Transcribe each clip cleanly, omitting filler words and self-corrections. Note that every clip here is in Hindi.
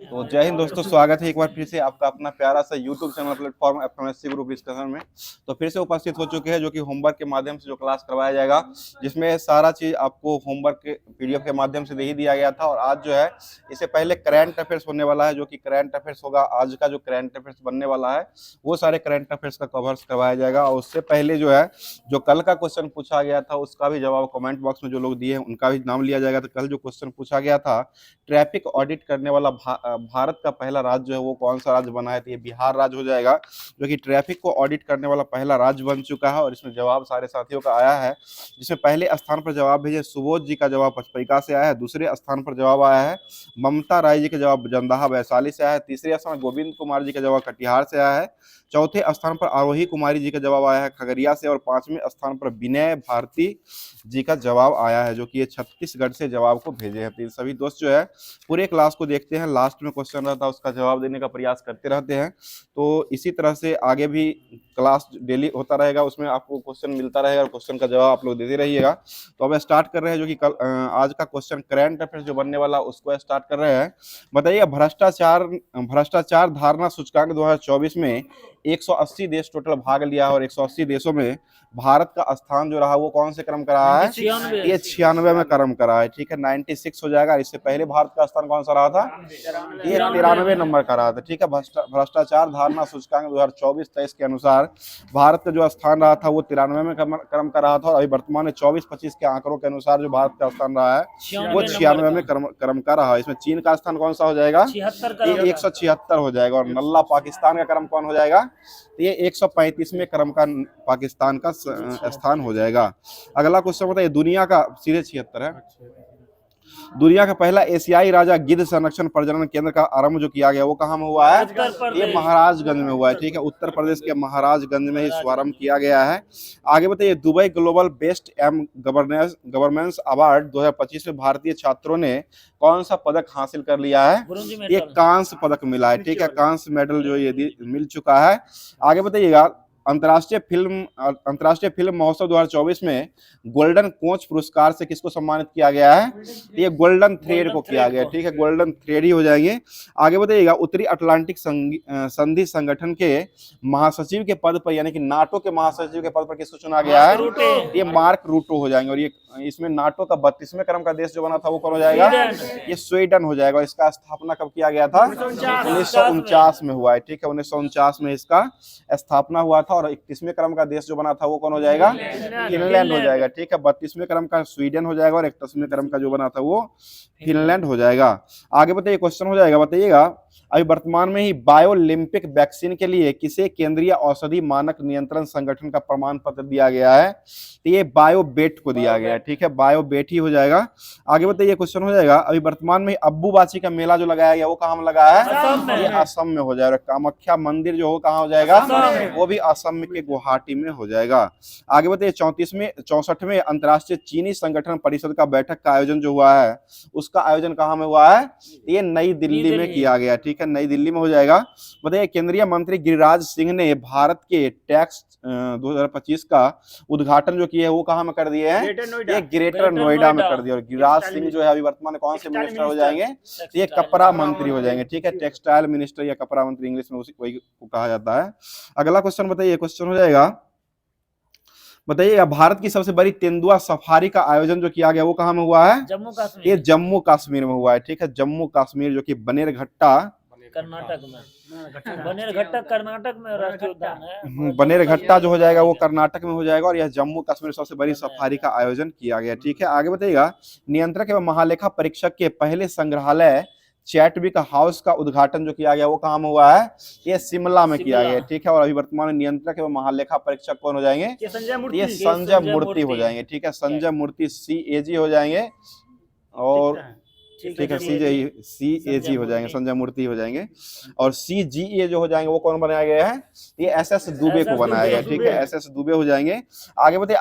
तो जय हिंद दोस्तों, स्वागत है एक बार फिर से आपका अपना प्यारा सा YouTube channel platform FMSC group discussion में। तो फिर से उपस्थित हो चुके हैं, जो कि होमवर्क के माध्यम से जो क्लास करवाया जाएगा, जिसमें सारा चीज आपको होमवर्क के पीडीएफ के माध्यम से दे ही दिया गया था। और आज जो है, इससे पहले करंट अफेयर्स होने वाला है, जो कि करंट अफेयर्स होगा आज का जो करंट अफेयर्स बनने वाला है, वो सारे करंट अफेयर्स का कवर करवाया जाएगा। और उससे पहले जो है, जो कल का क्वेश्चन पूछा गया था उसका भी जवाब कमेंट बॉक्स में जो लोग दिए हैं उनका भी नाम लिया जाएगा। तो कल जो क्वेश्चन पूछा गया था, ट्रैफिक ऑडिट करने वाला भारत का पहला राज्य जो है वो कौन सा राज्य बना है, तो ये बिहार राज्य हो जाएगा, जो कि ट्रैफिक को ऑडिट करने वाला पहला राज्य बन चुका है। और इसमें जवाब सारे साथियों का आया है, जिसमें पहले स्थान पर जवाब भेजे सुबोध जी का जवाब पचपरिका से आया है, दूसरे स्थान पर जवाब आया है ममता राय जी का जवाब जंदाहा वैशाली से आया है, तीसरे स्थान गोविंद कुमार जी का जवाब कटिहार से आया है, चौथे स्थान पर आरोही कुमारी जी का जवाब आया है खगड़िया से, और पांचवें स्थान पर विनय भारती जी का जवाब आया है, जो कि ये छत्तीसगढ़ से जवाब को भेजे हैं। तो सभी दोस्त जो है पूरे क्लास को देखते हैं, लास्ट में क्वेश्चन रहता है उसका जवाब देने का प्रयास करते रहते हैं। तो इसी तरह से आगे भी क्लास डेली होता रहेगा, उसमें आपको क्वेश्चन मिलता रहेगा और क्वेश्चन का जवाब आप लोग देते रहिएगा। तो अब स्टार्ट कर रहे हैं, जो कि कल आज का क्वेश्चन करंट अफेयर्स जो बनने वाला उसको स्टार्ट कर रहे हैं। बताइए, भ्रष्टाचार धारणा सूचकांक 2024 में 180 देश टोटल भाग लिया, और 180 देशों में भारत का स्थान जो रहा वो कौन से क्रम का रहा है? ये 96 में क्रम का रहा है। ठीक है, 96 हो जाएगा। इससे पहले भारत का स्थान कौन सा रहा था? ये 93 नंबर का रहा था। ठीक है, भ्रष्टाचार धारणा सूचकांक 2024-23 के अनुसार भारत का जो स्थान रहा था वो 93 में क्रम का रहा था, और अभी वर्तमान में 24-25 के आंकड़ों के अनुसार जो भारत का स्थान रहा है वो 96 में क्रम का रहा है। इसमें चीन का स्थान कौन सा हो जाएगा? ये 176 हो जाएगा। और नल्ला पाकिस्तान का क्रम कौन हो जाएगा? ये 135वें क्रम का पाकिस्तान का स्थान हो जाएगा। अगला क्वेश्चन बताइए, दुनिया का सीधे 76 है। दुनिया का पहला एशियाई राजा गिद्ध संरक्षण प्रजनन केंद्र का आरंभ जो किया गया वो कहाँ में हुआ है? ये महाराजगंज में हुआ है। ठीक है, उत्तर प्रदेश के महाराजगंज में ही शुभारंभ किया गया है। आगे बताइए, Dubai global best M governance award 2025 में भारतीय छात्रों ने कौन सा पदक हासिल कर लिया है? ये कांस्य पदक मिला है। ठीक है, कांस्य मेडल जो ये मिल चुका है। आगे बताइएगा, अंतर्राष्ट्रीय फिल्म महोत्सव 2024 में गोल्डन कोच पुरस्कार से किसको सम्मानित किया गया है? ये गोल्डन थ्रेड को किया गया। ठीक है, गोल्डन थ्रेड ही हो जाएंगे। आगे बताइएगा, उत्तरी अटलांटिक संधि संगठन के महासचिव के पद पर, यानी कि नाटो के महासचिव के पद पर किसको चुना गया है? ये मार्क रूटो हो जाएंगे। और ये इसमें नाटो का 32वें क्रम का देश जो बना था वो कौन हो जाएगा? ये स्वीडन हो जाएगा। इसका स्थापना कब किया गया था? 1949 में हुआ है। ठीक है, 1949 में इसका स्थापना हुआ था। और 31वें क्रम का देश जो बना था वो कौन हो जाएगा? फिनलैंड हो जाएगा। ठीक है, 32वें क्रम का स्वीडन हो जाएगा, और 31वें क्रम का जो बना था वो फिनलैंड हो जाएगा। आगे बताइए, क्वेश्चन हो जाएगा, बताइएगा, अभी वर्तमान में ही बायोलिम्पिक वैक्सीन के लिए किसे केंद्रीय औषधि मानक नियंत्रण संगठन का प्रमाण पत्र दिया गया है? तो ये बायोबेट को दिया गया है। ठीक है, बायोबेट ही हो जाएगा। आगे बताइए, क्वेश्चन हो जाएगा, अभी वर्तमान में अब्बूबाची का मेला जो लगाया गया वो कहाँ में लगा है? ये असम में हो जाएगा। कामाख्या मंदिर जो हो कहाँ हो जाएगा? वो भी असम के गुवाहाटी में हो जाएगा। आगे बताइए, 64वें अंतर्राष्ट्रीय चीनी संगठन परिषद का बैठक का आयोजन जो हुआ है उसका आयोजन कहाँ में हुआ है? ये नई दिल्ली में किया गया। ठीक है, नई दिल्ली में हो जाएगा। बताइए, केंद्रीय मंत्री गिरिराज सिंह ने भारत के टैक्स 2025 का उद्घाटन जो किया है वो कहाँ में कर दिए हैं? ये ग्रेटर नोएडा में कर दिया। और गिरिराज सिंह जो है अभी वर्तमान में कौन से मिनिस्टर हो जाएंगे? ये कपड़ा मंत्री हो जाएंगे। ठीक है, टेक्सटाइल मिनिस्टर या कपड़ा मंत्री इंग्लिश में वही को कहा जाता है। अगला क्वेश्चन बताइए, क्वेश्चन हो जाएगा, बताइए, भारत की सबसे बड़ी तेंदुआ सफारी का आयोजन जो किया गया वो कहाँ में हुआ है? जम्मू कश्मीर। ये जम्मू कश्मीर में हुआ है। ठीक है, जम्मू कश्मीर, जो कि बनेरघट्टा कर्नाटक में। बनेरघट्टा कर्नाटक में राष्ट्रीय उद्यान है। बनेरघट्टा जो हो जाएगा वो कर्नाटक में हो जाएगा, और यह जम्मू कश्मीर सबसे बड़ी सफारी का आयोजन किया गया। ठीक है, आगे बताइएगा, नियंत्रक एवं महालेखा परीक्षक के पहले संग्रहालय चैटविक हाउस का उद्घाटन जो किया गया वो कहाँ में हुआ है? ये शिमला में किया गया। ठीक है, और अभी वर्तमान में नियंत्रक एवं महालेखा परीक्षक कौन हो जाएंगे? ये संजय मूर्ति हो जाएंगे। ठीक है, संजय मूर्ति CAG हो जाएंगे। और ठीक है, CAG हो जाएंगे, संजय मूर्ति हो जाएंगे। और CGA जो हो जाएंगे वो कौन बनाया गया है? ये SS दुबे को बनाया गया। ठीक है, SS दुबे हो जाएंगे। आगे बताइए,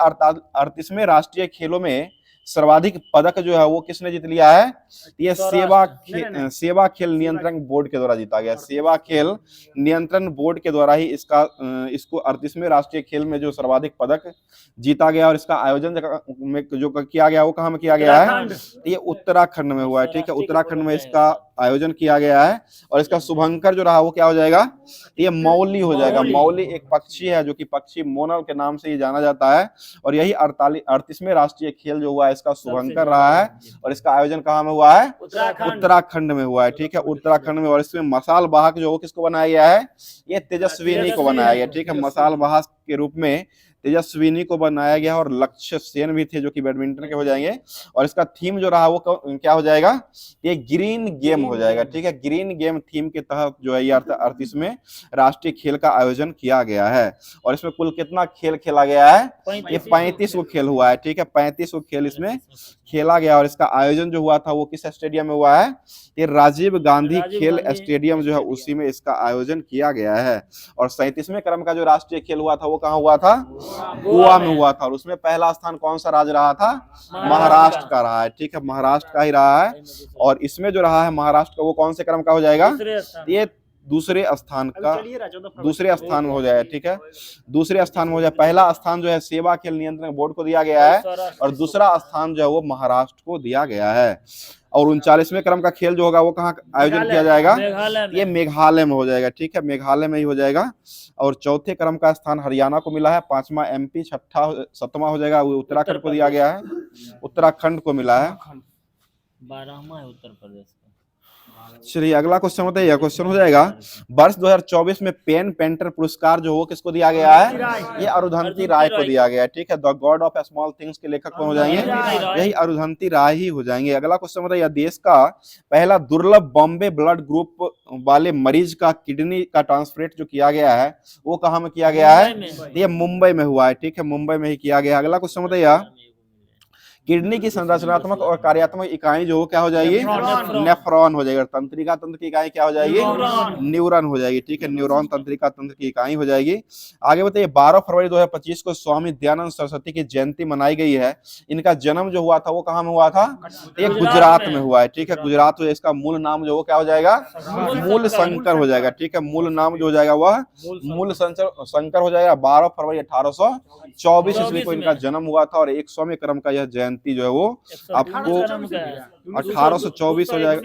38वें राष्ट्रीय खेलों में सर्वाधिक पदक जो है वो किसने जीत लिया है? ये सेवा खेल नियंत्रण बोर्ड के द्वारा जीता गया। सेवा खेल नियंत्रण बोर्ड के द्वारा ही इसको 38वें राष्ट्रीय खेल में जो सर्वाधिक पदक जीता गया, और इसका आयोजन में जो किया गया वो कहाँ में किया गया है? ये उत्तराखंड में हुआ है। ठीक है, उत्तराखंड में इसका आयोजन किया गया है। और इसका शुभंकर जो रहा वो क्या हो जाएगा, ये मौली हो जाएगा। मौली एक पक्षी है जो कि पक्षी मोनल के नाम से ही जाना जाता है। और यही 38वें राष्ट्रीय खेल जो हुआ है इसका शुभंकर रहा है। और इसका आयोजन कहाँ में हुआ है, उत्तराखंड में हुआ है। ठीक है, उत्तराखंड में। और इसमें मसाल वाहक जो किसको बनाया गया है, ये तेजस्विनी को बनाया गया। ठीक है, मसाल वाहक के रूप में तेजस्विनी को बनाया गया। और लक्ष्य सेन भी थे जो कि बैडमिंटन के हो जाएंगे। और इसका थीम जो रहा वो क्या हो जाएगा, ये ग्रीन गेम हो जाएगा। ठीक है, ग्रीन गेम थीम के तहत जो है ये 38वें राष्ट्रीय खेल का आयोजन किया गया है। और इसमें कुल कितना खेल खेला गया है, ये 35 को खेल हुआ है। ठीक है, 35 को खेल इसमें खेला गया। और इसका आयोजन जो हुआ था वो किस स्टेडियम में हुआ है, ये राजीव गांधी खेल स्टेडियम जो है उसी में इसका आयोजन किया गया है। और 37वें क्रम का जो राष्ट्रीय खेल हुआ था वो कहाँ हुआ था, गोवा में हुआ था। और उसमें पहला स्थान कौन सा राज्य रहा था, महाराष्ट्र का रहा है। ठीक है, महाराष्ट्र का ही रहा है। और इसमें जो रहा है महाराष्ट्र का वो कौन से क्रम का हो जाएगा, ये दूसरे स्थान में हो जाएगा। ठीक है, दूसरे स्थान में हो जाए। पहला स्थान जो है सेवा खेल नियंत्रण बोर्ड को दिया गया है। और दूसरा स्थान जो है वो महाराष्ट्र को दिया गया है। और 39वें क्रम का खेल जो होगा वो कहाँ आयोजन किया जाएगा, ये मेघालय में हो जाएगा। ठीक है, मेघालय में ही हो जाएगा। और चौथे क्रम का स्थान हरियाणा को मिला है। 5वां MP, 6ठा 7वां हो जाएगा वो उत्तराखंड को दिया गया है, उत्तराखंड को मिला है। 12वां है उत्तर प्रदेश का। चलिए अगला क्वेश्चन होता है, यह क्वेश्चन हो जाएगा, वर्ष 2024 में पेन पेंटर पुरस्कार जो हो किसको दिया गया है, ये अरुंधति राय को दिया गया है। ठीक है, the God of small things के लेखक कौन हो जाएंगे, यही अरुंधति राय ही हो जाएंगे। अगला क्वेश्चन होता है, यह देश का पहला दुर्लभ बॉम्बे ब्लड ग्रुप वाले मरीज का किडनी का ट्रांसप्लांट जो किया गया है वो कहाँ में किया गया है, ये मुंबई में हुआ है। ठीक है, मुंबई में ही किया गया। अगला क्वेश्चन होता है, यह किडनी की संरचनात्मक और कार्यात्मक इकाई जो क्या हो जाएगी, नेफ्रॉन हो जाएगी। तंत्रिका तंत्र की इकाई क्या हो जाएगी, न्यूरॉन हो जाएगी। ठीक है, न्यूरॉन तंत्रिका तंत्र की इकाई हो जाएगी। आगे बताइए, 12 फरवरी 2025 को स्वामी दयानंद सरस्वती की जयंती मनाई गई है। इनका जन्म जो हुआ था वो कहाँ में हुआ था, ये गुजरात में हुआ है। ठीक है, गुजरात में। इसका मूल नाम जो क्या हो जाएगा, मूल शंकर हो जाएगा। ठीक है, मूल नाम जो हो जाएगा वह मूल शंकर हो जाएगा। 12 फरवरी 1824 ईस्वी को इनका जन्म हुआ था। और 100वें क्रम का यह जयंती जो है वो आपको 1824 हो जाएगा,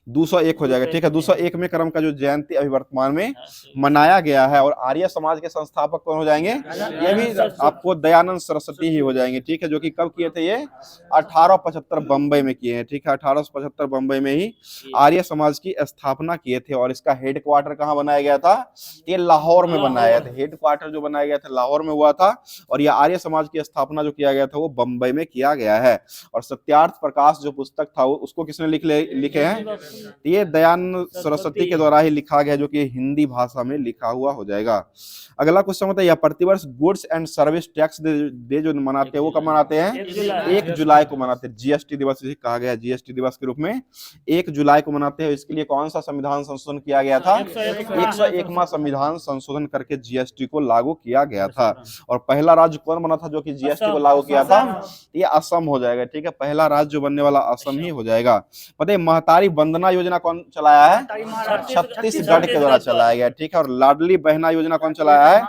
201 हो जाएगा। ठीक है, 201 में क्रम का जो जयंती अभी वर्तमान में मनाया गया है। और आर्य समाज के संस्थापक कौन हो जाएंगे, ये भी आपको दयानंद सरस्वती ही हो जाएंगे। ठीक है, जो कि कब किए थे, ये 1875 बंबई में किए हैं। ठीक है, 1875 बंबई में ही आर्य समाज की स्थापना किए थे। और इसका हेड क्वार्टर कहाँ बनाया गया था, ये लाहौर में बनाया गया था। हेड क्वार्टर जो बनाया गया था लाहौर में हुआ था। और यह आर्य समाज की स्थापना जो किया गया था वो बंबई में किया गया है। और सत्यार्थ प्रकाश जो पुस्तक था उसको किसने लिखे हैं, ये दयानंद सरस्वती के द्वारा ही लिखा गया, जो कि हिंदी भाषा में लिखा हुआ हो जाएगा। अगला क्वेश्चन होता है, यह प्रतिवर्ष goods and service tax day जो मनाते हैं वो कब मनाते हैं, 1 जुलाई को मनाते हैं। जीएसटी दिवस जिसे कहा गया है, जीएसटी दिवस के रूप में 1 जुलाई को मनाते हैं। इसके लिए कौन सा संविधान संशोधन किया गया था, 101वां संविधान संशोधन करके जीएसटी को लागू किया गया था। और पहला राज्य कौन बना था जो कि जीएसटी को लागू किया था, ये असम हो जाएगा। ठीक है, पहला राज्य जो बनने वाला असम ही हो जाएगा। पता है महतारी वंदना योजना कौन चलाया है, छत्तीसगढ़ के द्वारा चलाया गया। ठीक है, और लाडली बहना योजना कौन चलाया है,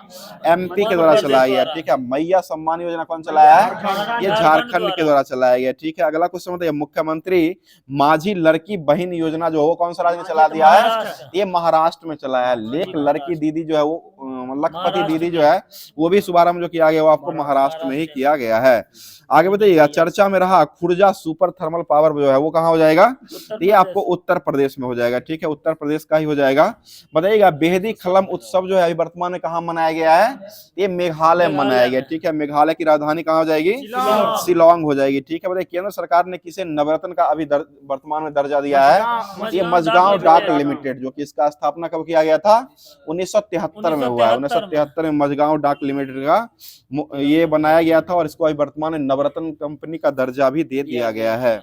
एमपी के द्वारा चलाया गया। ठीक है, मैया सम्मान योजना कौन चलाया है, ये झारखंड के द्वारा चलाया गया। ठीक है, अगला क्वेश्चन होता है, मुख्यमंत्री माझी लड़की बहन योजना जो हो कौन सा राज्य ने चला दिया है, ये महाराष्ट्र में चलाया है। लेक लड़की दीदी जो है वो लखपति दीदी जो है वो भी शुभारंभ जो किया गया वो आपको महाराष्ट्र में ही किया गया है। आगे बताइएगा, चर्चा में रहा खुर्जा सुपर थर्मल पावर जो है वो कहाँ हो जाएगा, ये आपको उत्तर प्रदेश में हो जाएगा। ठीक है, उत्तर प्रदेश का ही हो जाएगा। बताइएगा, बेहदी खलम उत्सव जो है अभी वर्तमान में कहाँ मनाया गया है, ये मेघालय में मनाया गया। ठीक है, मेघालय की राजधानी कहाँ हो जाएगी, शिलांग हो जाएगी। ठीक है, बताइए केंद्र सरकार ने किसे नवरत्न का अभी वर्तमान में दर्जा दिया है, ये मझगांव डाक लिमिटेड, जो कि इसका स्थापना कब किया गया था, 1973 में हुआ है। 1973 में मझगांव डाक लिमिटेड का ये बनाया गया था। और इसको अभी वर्तमान में नवरत्न कंपनी का दर्जा भी दे दिया गया है।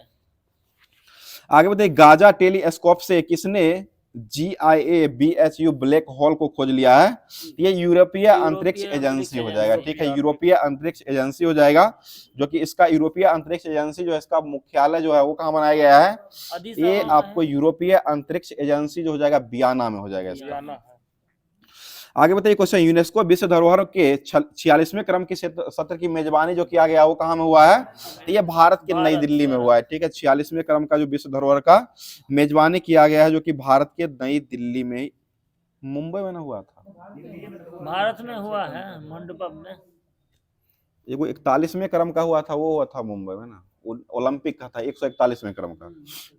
आगे बताइए, गाजा टेलीस्कोप से किसने GIA BHU ब्लैक होल को खोज लिया है, ये यूरोपीय अंतरिक्ष एजेंसी हो जाएगा। ठीक है, यूरोपीय अंतरिक्ष एजेंसी हो जाएगा, जो कि इसका यूरोपीय अंतरिक्ष एजेंसी जो है इसका मुख्यालय जो है वो कहाँ बनाया गया है, ये आपको यूरोपीय अंतरिक्ष एजेंसी जो हो जाएगा वियना में हो जाएगा इसका। आगे बताइए क्वेश्चन, यूनेस्को विश्व धरोहर के 46वें क्रम की सत्र की मेजबानी जो किया गया वो कहाँ में हुआ है? तो ये भारत के नई दिल्ली में हुआ है, ठीक है। 46वें क्रम का जो विश्व धरोहर का मेजबानी किया गया है जो कि भारत के नई दिल्ली में, मुंबई में ना हुआ था, भारत में हुआ है मंडपम में। एगो 41वें क्रम का हुआ था, वो हुआ था मुंबई में ना, ओलंपिक का था 141वें क्रम का,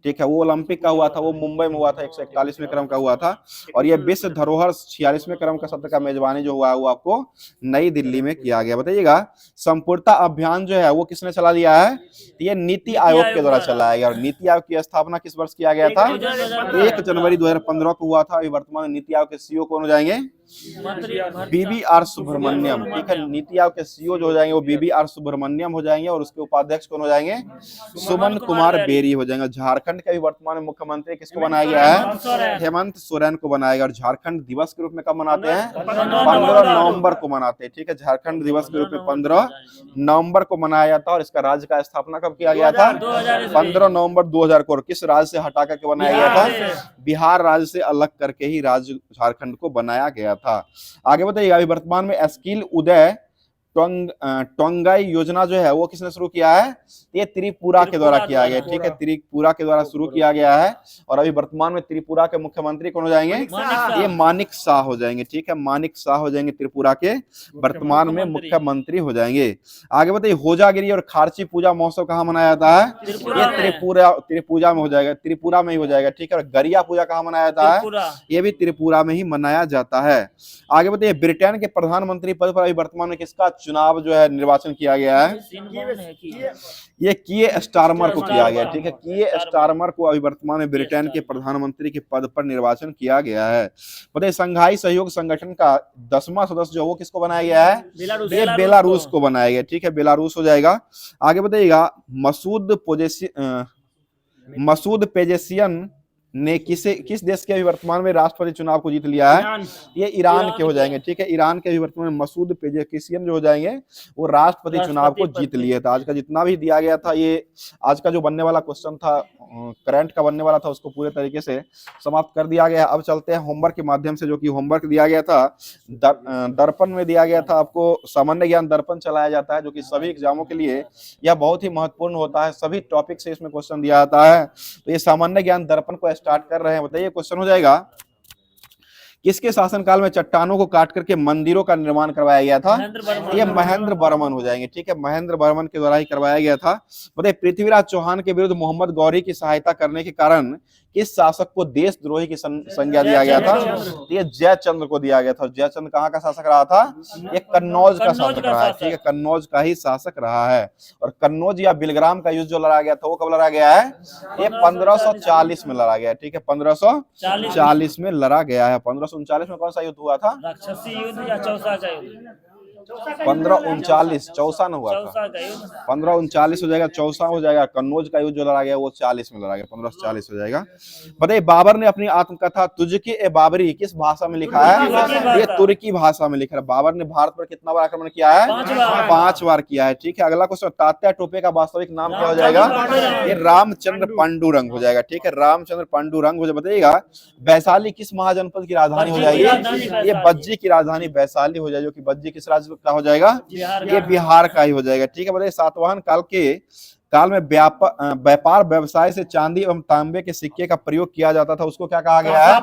ठीक है। वो ओलंपिक का हुआ था, वो मुंबई में हुआ था, 141वें क्रम का हुआ था। और ये विश्व धरोहर 46वें क्रम का सत्र का मेजबानी जो हुआ है वो आपको नई दिल्ली में किया गया। बताइएगा संपूर्णता अभियान जो है वो किसने चला लिया है? तो ये नीति आयोग के द्वारा चलाया गया। और नीति आयोग की स्थापना किस वर्ष किया गया था? 1 जनवरी 2015 को हुआ था। अभी वर्तमान में नीति आयोग के सीईओ कौन हो जाएंगे? BVR सुब्रमण्यम, ठीक है। नीति आयोग के सीईओ जो हो जाएंगे वो BVR सुब्रमण्यम हो जाएंगे और उसके उपाध्यक्ष कौन हो जाएंगे? सुमन कुमार बेरी हो जाएंगे। झारखंड के भी वर्तमान में मुख्यमंत्री किसको बनाया गया है? हेमंत सोरेन को बनाया गया। और झारखंड दिवस के रूप में कब मनाते हैं? 15 नवंबर को मनाते हैं, ठीक है। झारखंड दिवस के रूप में 15 नवंबर को मनाया जाता है। और इसका राज्य का स्थापना कब किया गया था? 15 नवंबर 2000 को। किस राज्य से हटा करके बनाया गया था? बिहार राज्य से अलग करके ही राज्य झारखंड को बनाया गया था। आगे बताइए, अभी वर्तमान में स्किल उदय टोंगाई योजना जो है वो किसने शुरू किया है? ये त्रिपुरा के द्वारा किया गया, ठीक है। त्रिपुरा के द्वारा शुरू किया गया है। और अभी वर्तमान में त्रिपुरा के मुख्यमंत्री कौन हो जाएंगे? ये मानिक शाह हो जाएंगे, ठीक है। मानिक शाह हो जाएंगे, त्रिपुरा के वर्तमान में मुख्यमंत्री हो जाएंगे। आगे बताइए, होजागिरी और खारची पूजा महोत्सव कहाँ मनाया जाता है? ये त्रिपुरा में हो जाएगा, त्रिपुरा में ही हो जाएगा, ठीक है। और गरिया पूजा कहाँ मनाया जाता है? ये भी त्रिपुरा में ही मनाया जाता है। आगे बताइए, ब्रिटेन के प्रधानमंत्री पद पर अभी वर्तमान में किसका चुनाव जो है निर्वाचन किया गया है? ये कीर स्टारमर को किया गया, ठीक है। कीर स्टारमर को अभी वर्तमान में ब्रिटेन के प्रधानमंत्री के पद पर निर्वाचन किया गया है। बताइए, संघाई सहयोग संगठन का 10वां सदस्य जो वो किसको बनाया गया है? ये बेलारूस को बनाया गया, ठीक है। बेलारूस हो जाएगा। आगे बताइएगा, मसूद पेजेशियन ने किस देश के अभी वर्तमान में राष्ट्रपति चुनाव को जीत लिया है? ये ईरान के हो जाएंगे, ठीक है। ईरान के अभी वर्तमान में मसूद पेजेशियन जो हो जाएंगे वो राष्ट्रपति चुनाव को जीत लिए थे। आज का जितना भी दिया गया था, ये आज का जो बनने वाला क्वेश्चन था, करंट का बनने वाला था, उसको पूरे तरीके से समाप्त कर दिया गया। अब चलते हैं होमवर्क के माध्यम से, जो कि होमवर्क दिया गया था दर्पण में दिया गया था। आपको सामान्य ज्ञान दर्पण चलाया जाता है जो कि सभी एग्जामों के लिए यह बहुत ही महत्वपूर्ण होता है। सभी टॉपिक से इसमें क्वेश्चन दिया जाता है। तो ये सामान्य ज्ञान दर्पण को स्टार्ट कर रहे हैं। बताइए, क्वेश्चन हो जाएगा, किसके शासनकाल में चट्टानों को काट करके मंदिरों का निर्माण करवाया गया था? ये महेंद्र वर्मन हो जाएंगे, ठीक है। महेंद्र वर्मन के द्वारा ही करवाया गया था। बताइए, पृथ्वीराज चौहान के विरुद्ध मोहम्मद गौरी की सहायता करने के कारण किस शासक को देशद्रोही की संज्ञा दिया गया था? ये जयचंद्र को दिया गया था। जयचंद्र कहाँ का शासक रहा था? ये कन्नौज का शासक रहा है, ठीक है। कन्नौज का ही शासक रहा है। और कन्नौज या बिलग्राम का युद्ध जो लड़ा गया था वो कब लड़ा गया है? ये 1540 में लड़ा गया, ठीक है। 1540 में लड़ा गया है। 1539 में कौन सा युद्ध हुआ था? राक्षसी युद्ध या चौसा का युद्ध? 1539 चौसा न हुआ था, 1539 हो जाएगा, चौसा हो जाएगा। कन्नौज का युद्ध जो लड़ा गया वो 40 में लड़ा गया, 1540 हो जाएगा। बताइए, बाबर ने अपनी आत्मकथा तुझके ए बाबरी किस भाषा में लिखा है? ये तुर्की भाषा में लिखा है। बाबर ने भारत पर कितना बार आक्रमण किया है? 5 बार किया है, ठीक है। अगला क्वेश्चन, तात्या टोपे का वास्तविक नाम क्या हो जाएगा? ये रामचंद्र पांडुरंग हो जाएगा, ठीक है। रामचंद्र पांडुरंग हो जाएगा। बताइएगा, वैशाली किस महाजनपद की राजधानी हो जाएगी? ये बज्जी की राजधानी वैशाली हो जाएगी, जो कि बज्जी किस राज्य का हो जाएगा? ये बिहार का ही हो जाएगा, ठीक है। बताइए, सातवाहन काल में व्यापार व्यवसाय से चांदी एवं तांबे के सिक्के का प्रयोग किया जाता था, उसको क्या कहा गया है?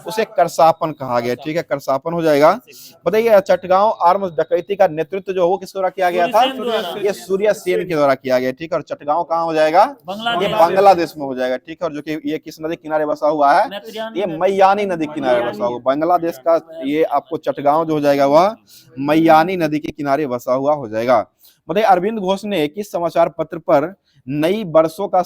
उसे करसापन कहा गया, ठीक है। करसापन हो जाएगा। बताइए, चटगांव आर्म्स डकैती का नेतृत्व जो वो किस द्वारा किया गया था? ये सूर्य सेन के द्वारा किया गया, ठीक है। और चटगांव कहाँ हो जाएगा? ये बांग्लादेश में हो जाएगा, ठीक है। और जो कि ये किस नदी किनारे बसा हुआ है? ये मैयानी नदी किनारे बसा हुआ। बांग्लादेश का ये आपको चटगांव जो हो जाएगा वह मैयानी नदी के किनारे बसा हुआ हो जाएगा। बताइए, अरविंद घोष ने किस समाचार पत्र पर नई वर्षों का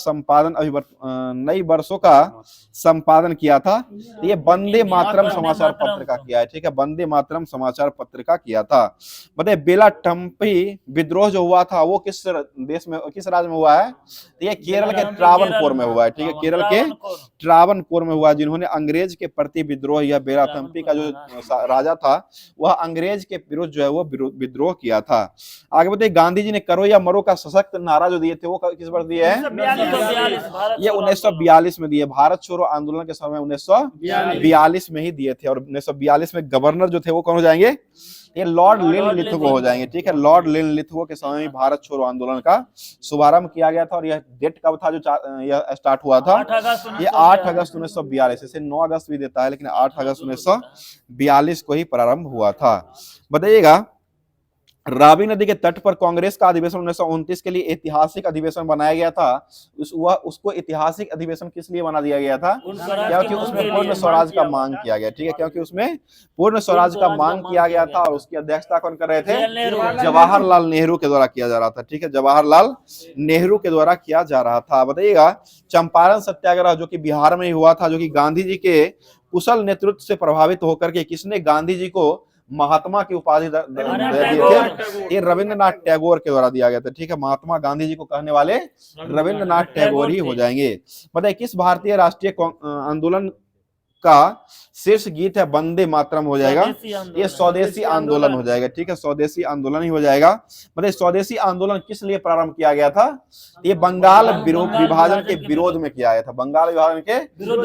संपादन किया था? ये वंदे मातरम समाचार पत्र का किया है, ठीक है। वंदे मातरम समाचार पत्र का किया था। बताइए, बेलाटम्पी विद्रोह जो हुआ था वो किस देश में, किस राज्य में हुआ है? ये केरल के त्रावणकोर में हुआ है, ठीक है। केरल के त्रावणकोर में हुआ, जिन्होंने अंग्रेज के प्रति विद्रोह, या बेलाटम्पी का जो राजा था वह अंग्रेज के विरुद्ध जो है वो विद्रोह किया था। आगे बताइए, गांधी जी ने करो या मरो का सशक्त नारा जो दिए थे वो किस वर्ष दिए हैं? 1942 ये 1942 में दिए, भारत छोड़ो आंदोलन के समय 1942 में ही दिए थे। और 1942 में गवर्नर जो थे वो कौन हो जाएंगे? ये लॉर्ड लिनलिथगो हो जाएंगे, ठीक है। लॉर्ड लिनलिथगो के समय में भारत छोड़ो आंदोलन का शुभारंभ किया गया था। और यह डेट कब था जो यह स्टार्ट हुआ था? 8 अगस्त ये 8 अगस्त 1942, इसे 9 अगस्त भी देता है, लेकिन 8 अगस्त 1942 को ही प्रारंभ हुआ था। बताइएगा, रावी नदी के तट पर कांग्रेस का अधिवेशन 1929 के लिए ऐतिहासिक अधिवेशन बनाया गया था। उसको ऐतिहासिक अधिवेशन किस लिए बना दिया गया था? क्योंकि उसमें पूर्ण स्वराज का मांग किया गया, ठीक है, क्योंकि उसमें पूर्ण स्वराज का मांग किया गया था। और उसकी अध्यक्षता कौन कर रहे थे? जवाहरलाल नेहरू के द्वारा किया जा रहा था, ठीक है, जवाहरलाल नेहरू के द्वारा किया जा रहा था। बताइएगा, चंपारण सत्याग्रह जो कि बिहार में ही हुआ था, जो कि गांधी जी के कुशल नेतृत्व से प्रभावित होकर के किसने गांधी जी को महात्मा की उपाधि दिए थे? ये रविंद्रनाथ टैगोर के द्वारा दिया गया था, ठीक है। महात्मा गांधी जी को कहने वाले रविंद्रनाथ टैगोर ही हो जाएंगे। बताइए, किस भारतीय राष्ट्रीय आंदोलन का शीर्ष गीत है वंदे मातरम हो जाएगा? ये स्वदेशी आंदोलन हो जाएगा, ठीक है, स्वदेशी आंदोलन ही हो जाएगा। बताइए, स्वदेशी आंदोलन किस लिए प्रारंभ किया गया था? ये बंगाल विभाजन के विरोध में किया गया था, बंगाल विभाजन के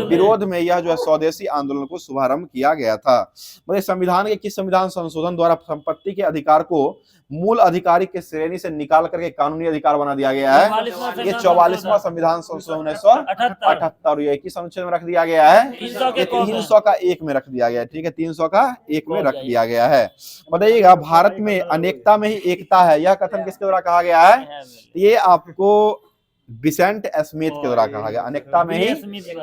विरोध में यह जो है स्वदेशी आंदोलन को शुभारंभ किया गया था। बताइए, संविधान के किस संविधान संशोधन द्वारा संपत्ति के अधिकार को मूल अधिकारी के श्रेणी से निकाल करके कानूनी अधिकार बना दिया गया है? ये 44वां संविधान संशोधन 1978, ये किस अनुच्छेद में रख दिया गया है? 300 का 1 में रख दिया गया है, ठीक है, 300 का 1 में रख दिया गया है। बताइएगा, भारत में अनेकता में ही एकता है, यह कथन किसके द्वारा कहा गया है? ये आपको विसेंट स्मिथ के द्वारा कहा गया। अनेकता में ही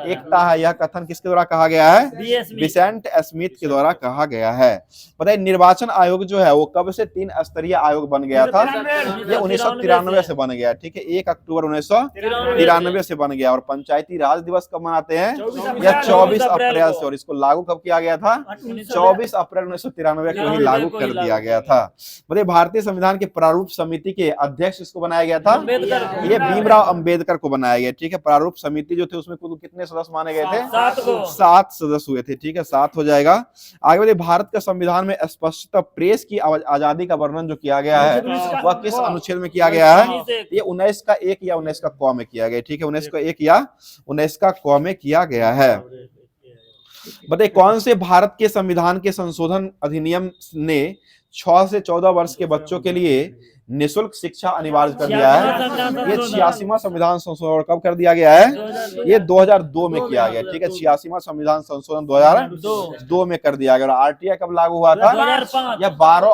एकता है, यह कथन किसके द्वारा कहा गया है? विसेंट स्मिथ के द्वारा कहा गया है। बताइए, निर्वाचन आयोग जो है वो कब से 3 स्तरीय आयोग बन गया था? ये 1993 से बन गया, ठीक है, 1 अक्टूबर 1993 से बन गया। और पंचायती राज दिवस कब मनाते हैं? यह 24 अप्रैल से। और इसको लागू कब किया गया था? 24 अप्रैल 1993 को ही लागू कर दिया गया था। बताइए, भारतीय संविधान के प्रारूप समिति के अध्यक्ष इसको बनाया गया था? ये भीमराव अंबेडकर को बनाया गया, ठीक है। प्रारूप समिति जो थे उसमें कुल कितने सदस्य माने गए थे? 7 सदस्य हुए थे, ठीक है, 7 हो जाएगा। आगे बढ़िए, भारत का संविधान में स्पष्टतः प्रेस की आजादी का वर्णन जो किया गया है वह किस अनुच्छेद में किया गया है? ये 19 का 1 या 19 का क में किया गया, ठीक है, 19 का 1 या 19 का क में किया गया है। बताइए, कौन से भारत के संविधान के संशोधन अधिनियम ने 6 से 14 वर्ष के बच्चों के लिए निःशुल्क शिक्षा अनिवार्य कर दिया है? ये 86वां संविधान संशोधन कब कर दिया गया है? ये 2002 में किया गया, ठीक है, 86वां संविधान संशोधन 2002 में कर दिया गया। और आरटीआई कब लागू हुआ था? यह 12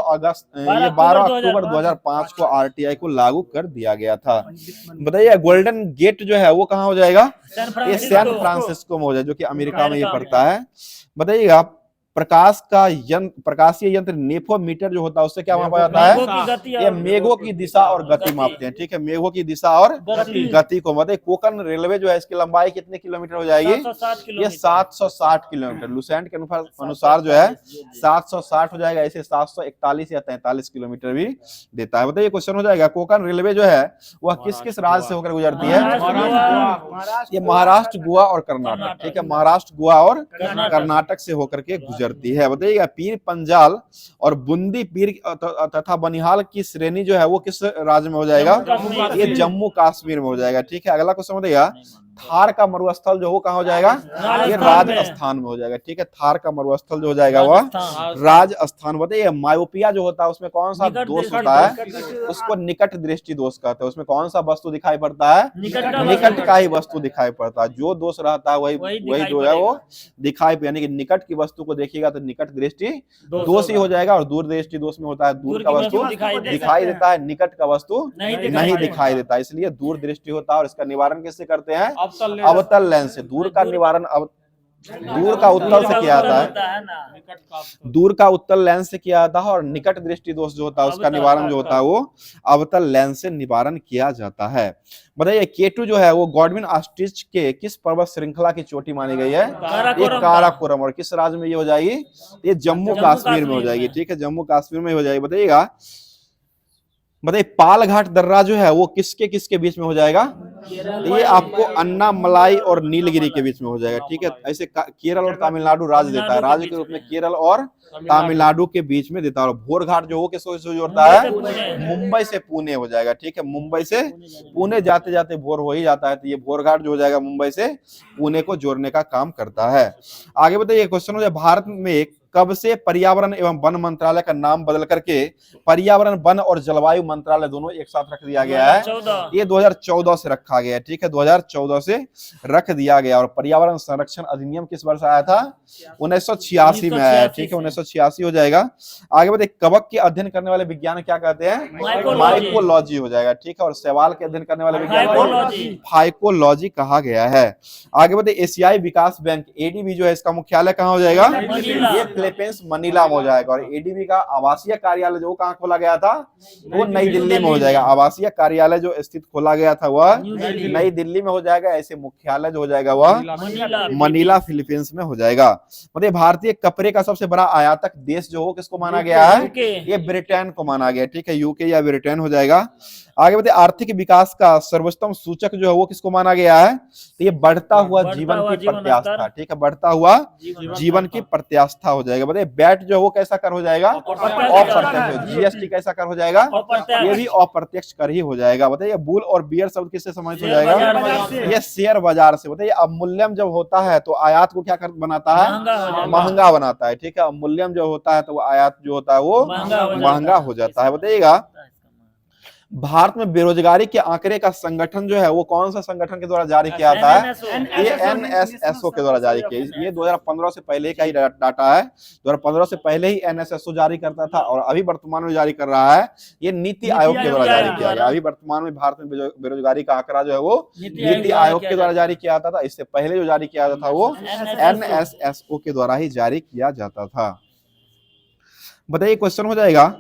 अक्टूबर 2005 को आरटीआई को लागू कर दिया गया था। बताइए, गोल्डन गेट जो है वो कहाँ हो जाएगा? ये सैन फ्रांसिस्को में हो जाएगा, जो कि अमेरिका में ये पड़ता है। बताइएगा, प्रकाशीय यंत्र नेफोमीटर जो होता है उससे क्या मापा जाता है? ये मेघों की दिशा और गति मापते हैं, ठीक है, मेघों की दिशा और गति को। मतलब कोकन रेलवे जो है इसकी लंबाई कितने किलोमीटर हो जाएगी? ये 760 किलोमीटर। लुसेंट के अनुसार जो है 760 हो जाएगा, इसे 741 या 43 किलोमीटर भी देता है। बताइए, क्वेश्चन हो जाएगा, कोकन रेलवे जो है वह किस किस राज्य से होकर गुजरती है? ये महाराष्ट्र, गोवा और कर्नाटक, ठीक है, महाराष्ट्र, गोवा और कर्नाटक से होकर के गुजरती है। बताइएगा, पीर पंजाल और बूंदी पीर तथा बनिहाल की श्रेणी जो है वो किस राज्य में हो जाएगा? ये जम्मू कश्मीर में हो जाएगा, ठीक है। अगला क्वेश्चन बताइएगा, थार का मरुस्थल जो वो कहाँ हो जाएगा? ये राजस्थान में हो जाएगा, ठीक है, थार का मरुस्थल जो हो जाएगा वह राजस्थान। बताइए, मायोपिया जो होता है उसमें कौन सा दोष होता है? उसको निकट दृष्टि दोष कहते हैं। उसमें कौन सा वस्तु दिखाई पड़ता है? निकट का ही वस्तु दिखाई पड़ता है। जो दोष रहता है वही जो है वो दिखाई, यानी कि निकट की वस्तु को देखिएगा तो निकट दृष्टि दोष ही हो जाएगा। और दूर दृष्टि दोष में होता है दूर का वस्तु दिखाई देता है, निकट का वस्तु नहीं दिखाई देता, इसलिए दूर दृष्टि होता है। और इसका निवारण कैसे करते हैं? अवतल लेंस से। दूर का निवारण दूर का उत्तल से किया जाता है, दूर का उत्तल लेंस से किया जाता है। और निकट दृष्टि दोष जो होता है उसका निवारण जो होता है वो अवतल लेंस से निवारण किया जाता है। बताइए, केटू जो है वो गॉडविन ऑस्ट्रिच के किस पर्वत श्रृंखला की चोटी मानी गई है? ये काराकोरम। और किस राज्य में ये हो जाएगी? ये जम्मू कश्मीर में हो जाएगी, ठीक है, जम्मू कश्मीर में हो जाएगी। बताइए, पाल घाट दर्रा जो है वो किसके किसके बीच में हो जाएगा? तो ये आपको अन्नामलाई और नीलगिरी के बीच में हो जाएगा, ठीक है। ऐसे केरल और तमिलनाडु राज्य देता है, राज्य के रूप में केरल और तमिलनाडु के बीच में देता है। और भोरघाट जो वो किसको जोड़ता है, मुंबई से पुणे हो जाएगा, ठीक है। मुंबई से पुणे जाते जाते भोर हो ही जाता है, तो ये भोरघाट जो हो जाएगा मुंबई से पुणे को जोड़ने का काम करता है। आगे बताइए क्वेश्चन हो जाए, भारत में कब से पर्यावरण एवं वन मंत्रालय का नाम बदल करके पर्यावरण वन और जलवायु मंत्रालय दोनों एक साथ रख दिया गया है? ये 2014 से रखा गया है, ठीक है, 2014 से रख दिया गया। और पर्यावरण संरक्षण अधिनियम किस वर्ष आया था? 1986 में आया है, ठीक है, 1986 हो जाएगा। आगे बताइए कवक के अध्ययन करने वाले विज्ञान क्या कहते हैं? माइकोलॉजी हो जाएगा, ठीक है। और शैवाल के अध्ययन करने वाले विज्ञान को फाइकोलॉजी कहा गया है। आगे बताइए एशियाई विकास बैंक एडीबी जो है इसका मुख्यालय कहाँ हो जाएगा? ये फिलीपींस मनीला में हो जाएगा। और एडीबी का आवासीय कार्यालय जो कहाँ खोला गया था? वो नई दिल्ली में हो जाएगा। आवासीय कार्यालय जो स्थित खोला गया था वह नई दिल्ली में हो जाएगा। ऐसे मुख्यालय जो हो जाएगा वह मनीला फिलीपींस में हो जाएगा। मतलब भारतीय कपड़े का सबसे बड़ा आयातक देश जो हो किसको माना गया है? ये ब्रिटेन को माना गया, ठीक है, यूके या ब्रिटेन हो जाएगा। आगे बताइए आर्थिक विकास का सर्वोत्तम सूचक जो है वो किसको माना गया है? तो ये बढ़ता हुआ जीवन की प्रत्याशा, ठीक है, बढ़ता हुआ जीवन की प्रत्याशा हो जाएगा। बताइए बैट जो है वो कैसा कर हो जाएगा? अप्रत्यक्ष। जीएसटी कैसा कर हो जाएगा? ये भी अप्रत्यक्ष कर ही हो जाएगा। बताइए बुल और बियर शब्द किससे संबंधित हो जाएगा? ये शेयर बाजार से। बताइए अवमूल्यन जब होता है तो आयात को क्या कर बनाता है? महंगा बनाता है, ठीक है। अवमूल्यन जो होता है तो वो आयात जो होता है वो महंगा हो जाता है। बताइएगा भारत में बेरोजगारी के आंकड़े का संगठन जो है वो कौन सा संगठन के द्वारा जारी किया जाता है? ये एनएसएसओ के द्वारा जारी किया। ये 2015 से पहले का ही डाटा है। 2015 से पहले ही एनएसएसओ जारी करता था और अभी वर्तमान में जारी कर रहा है ये नीति आयोग के द्वारा जारी किया गया। अभी वर्तमान में भारत में बेरोजगारी का आंकड़ा जो है वो नीति आयोग के द्वारा जारी किया जाता था। इससे पहले जो जारी किया जाता था वो एनएसएसओ के द्वारा ही जारी किया जाता था। बताइए क्वेश्चन हो जाएगा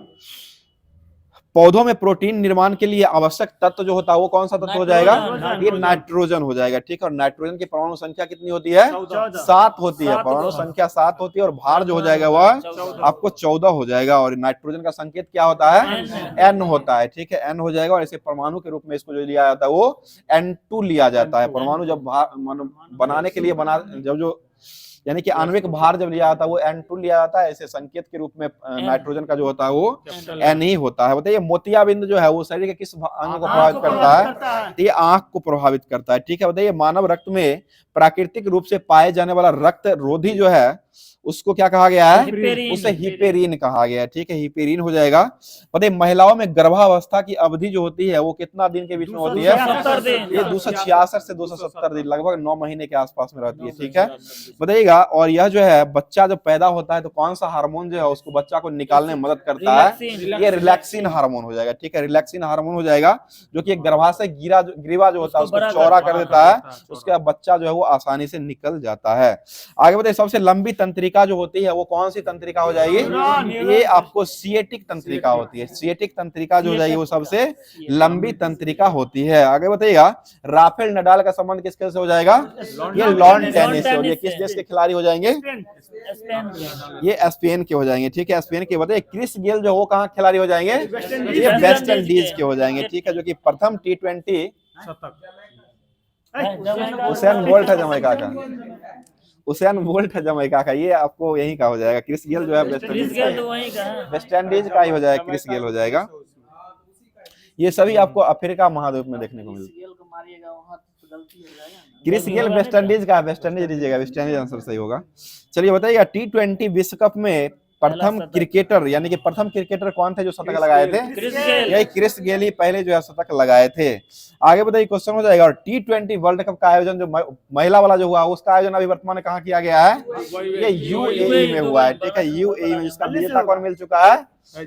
पौधों में प्रोटीन निर्माण के लिए आवश्यक तत्व जो होता है वो कौन सा तत्व हो जाएगा? ये नाइट्रोजन हो जाएगा, ठीक है। और नाइट्रोजन की परमाणु संख्या कितनी होती है? 7 होती है। परमाणु संख्या 7 होती है और भार जो हो जाएगा वह आपको 14 हो जाएगा। और नाइट्रोजन का संकेत क्या होता है? N होता है, ठीक है, N हो जाएगा। और ऐसे परमाणु के रूप में इसको जो लिया जाता है वो N2 लिया जाता है। परमाणु जब बनाने के लिए जो यानी कि आणविक भार जब लिया जाता है वो N2 लिया जाता है। ऐसे संकेत के रूप में नाइट्रोजन का जो होता है वो N ही होता है। बताइए मोतियाबिंद जो है वो शरीर के किस अंग को प्रभावित करता है? ये आंख को प्रभावित करता है, ठीक है। बताइए मानव रक्त में प्राकृतिक रूप से पाए जाने वाला रक्त रोधी जो है उसको क्या कहा गया है? उसे हिपेरिन कहा गया है, ठीक है, हिपेरिन हो जाएगा। बताइए महिलाओं में गर्भावस्था की अवधि जो होती है वो कितना दिन के बीच में होती है? ये 266 से 270 दिन, लगभग 9 महीने के आसपास में रहती है, ठीक है। बताइएगा और यह जो है बच्चा जब पैदा होता है तो कौन सा हार्मोन जो है उसको बच्चा को निकालने में मदद करता है? ये रिलैक्सिन हार्मोन हो जाएगा, ठीक है, रिलैक्सिन हार्मोन हो जाएगा जो कि एक गर्भाशय ग्रीवा जो होता है उसको चौड़ा कर देता है। उसके बाद बच्चा जो है वो आसानी से निकल जाता है। आगे बताइए सबसे लंबी तंत्रिका जो होती है वो कौन सी तंत्रिका हो जाएगी? ये आपको सिएटिक तंत्रिका होती है। सिएटिक तंत्रिका जो हो जाएगी वो सबसे लंबी तंत्रिका होती है। आगे बताइएगा राफेल नडाल का संबंध किसके से हो जाएगा? ये लॉन टेनिस से हो जाएगा। किस देश के खिलाड़ी हो जाएंगे? ये स्पेन के हो जाएंगे, ठीक है, स्पेन के। बताइए क्रिस गेल जो वो कहाँ खिलाड़ी हो जाएंगे? ये वेस्ट इंडीज के हो जाएंगे, ठीक है, जो कि प्रथम T20 उसेन बोल्ट है जमैका का, उसेन बोल्ट है जमैका का, ये आपको यही का हो जाएगा। क्रिस गेल जो है वेस्ट इंडीज का ही हो जाएगा, क्रिस गेल हो जाएगा। ये सभी आपको अफ्रीका महाद्वीप में देखने को मिलेगा। क्रिस गेल वेस्ट इंडीज का, वेस्ट इंडीज लीजिएगा, वेस्ट इंडीज आंसर सही होगा। चलिए बताइएगा T20 विश्व कप में प्रथम क्रिकेटर यानी कि प्रथम क्रिकेटर कौन थे जो शतक लगाए थे? यही क्रिस गेल ही पहले जो है शतक लगाए थे। आगे बताइए क्वेश्चन हो जाएगा और T20 वर्ल्ड कप का आयोजन जो महिला वाला जो हुआ उसका आयोजन अभी वर्तमान में कहाँ किया गया है? ये यूएई में हुआ है, ठीक है, यूएई में। जिसका विजेता कौन मिल चुका है?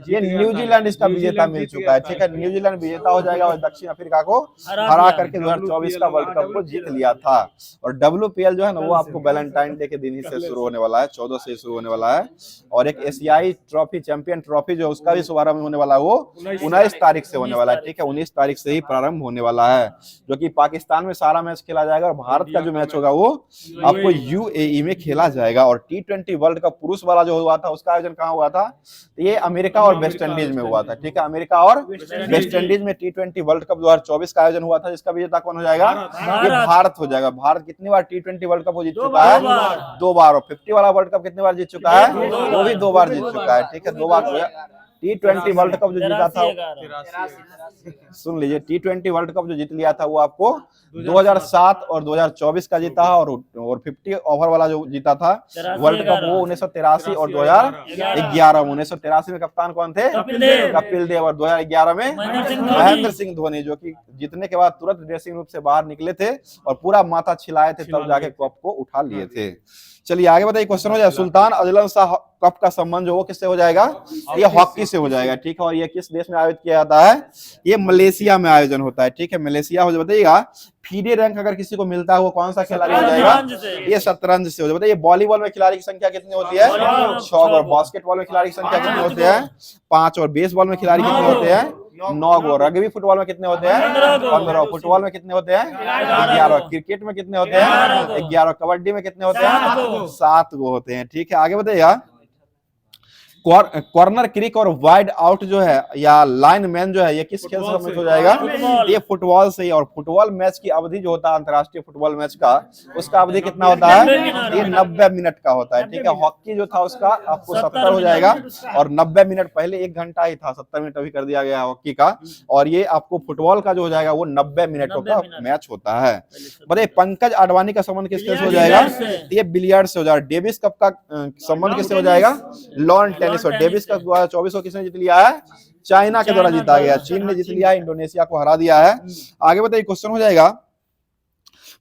ये न्यूजीलैंड इसका विजेता मिल चुका है, ठीक है, न्यूजीलैंड विजेता हो जाएगा और दक्षिण अफ्रीका को हरा करके 2024 का वर्ल्ड कप को जीत लिया था। और WPL जो है ना वो आपको वैलेंटाइन डे के दिन ही से शुरू होने वाला है, 14 से शुरू होने वाला है। और एक एशियाई ट्रॉफी, चैंपियन ट्रॉफी जो उसका भी शुभारंभ होने वाला है वो 19 तारीख से होने वाला है, ठीक है, 19 तारीख से ही प्रारंभ होने वाला है। जो कि पाकिस्तान में सारा मैच खेला जाएगा और भारत का जो मैच होगा वो आपको यूएई में खेला जाएगा। और T20 वर्ल्ड कप पुरुष वाला जो हुआ था उसका आयोजन कहाँ हुआ था? ये अमेरिका और वेस्ट इंडीज में हुआ था, ठीक है, अमेरिका और वेस्ट इंडीज में T20 वर्ल्ड कप 2024 का आयोजन हुआ था, जिसका विजेता कौन हो जाएगा? ये भारत हो जाएगा। भारत कितनी बार T20 वर्ल्ड कप जीत चुका है? 2 बार। और 50 वाला वर्ल्ड कप कितनी बार जीत चुका है? वो भी 2 बार जीत चुका है, ठीक है, 2 बार हो गया। T20 वर्ल्ड कप जो जीता था, सुन लीजिए, T20 वर्ल्ड कप जो जीत लिया था वो आपको 2007 और 2024 का जीता है, और 50 ओवर वाला जो जीता था वर्ल्ड कप वो 1983 और 2011। 1983 में कप्तान कौन थे? कपिल देव। और 2011 में महेंद्र सिंह धोनी, जो कि जीतने के बाद तुरंत ड्रेसिंग रूम से बाहर निकले थे और पूरा माथा छिलाए थे, तब जाके कप को उठा लिए थे। चलिए आगे बताइए, क्वेश्चन हो जाए, सुल्तान अजलन शाह कप का संबंध जो वो किससे हो जाएगा? ये हॉकी से हो जाएगा, ठीक है। और ये किस देश में आयोजित किया जाता है? ये मलेशिया में आयोजन होता है, ठीक है, मलेशिया हो जाए। बताइएगा, फीडे रैंक अगर किसी को मिलता है वो कौन सा खिलाड़ी हो जाएगा? ये शतरंज से हो जाए। बताइए, वॉलीबॉल में खिलाड़ी की संख्या कितनी होती है? 6। और बास्केटबॉल में खिलाड़ी की संख्या कितनी होती है? 5। और बेसबॉल में खिलाड़ी कितने होते हैं? 9। रग्बी फुटबॉल में कितने होते हैं? 15। फुटबॉल में कितने होते हैं? 11। क्रिकेट में कितने होते हैं? 11। कबड्डी में कितने होते हैं? 7 होते हैं, ठीक है। आगे बताइएगा, कॉर्नर किक और वाइड आउट जो है या लाइन मैन जो है, ये किस खेल से संबंधित हो जाएगा? ये फुटबॉल से ही। और फुटबॉल मैच की अवधि जो होता है अंतरराष्ट्रीय फुटबॉल मैच का, उसका अवधि कितना होता है? ये 90 मिनट का होता है, ठीक है। हॉकी जो था उसका आपको 70 हो जाएगा, और 90 मिनट, पहले 1 घंटा ही था, 70 मिनट अभी कर दिया गया हॉकी का। और ये आपको फुटबॉल का जो हो जाएगा वो 90 मिनटों का मैच होता है। बताइए, पंकज आडवाणी का संबंध किस खेल से हो जाएगा? ये बिलियर्ड से हो जाएगा। डेविस कप का संबंध किससे हो जाएगा? Lawn tennis. और डेविस कप 2024 को किसने जीत लिया है? चाइना के द्वारा जीता गया। चीन ने जीत लिया है, इंडोनेशिया को हरा दिया है। आगे बताइए, क्वेश्चन हो जाएगा,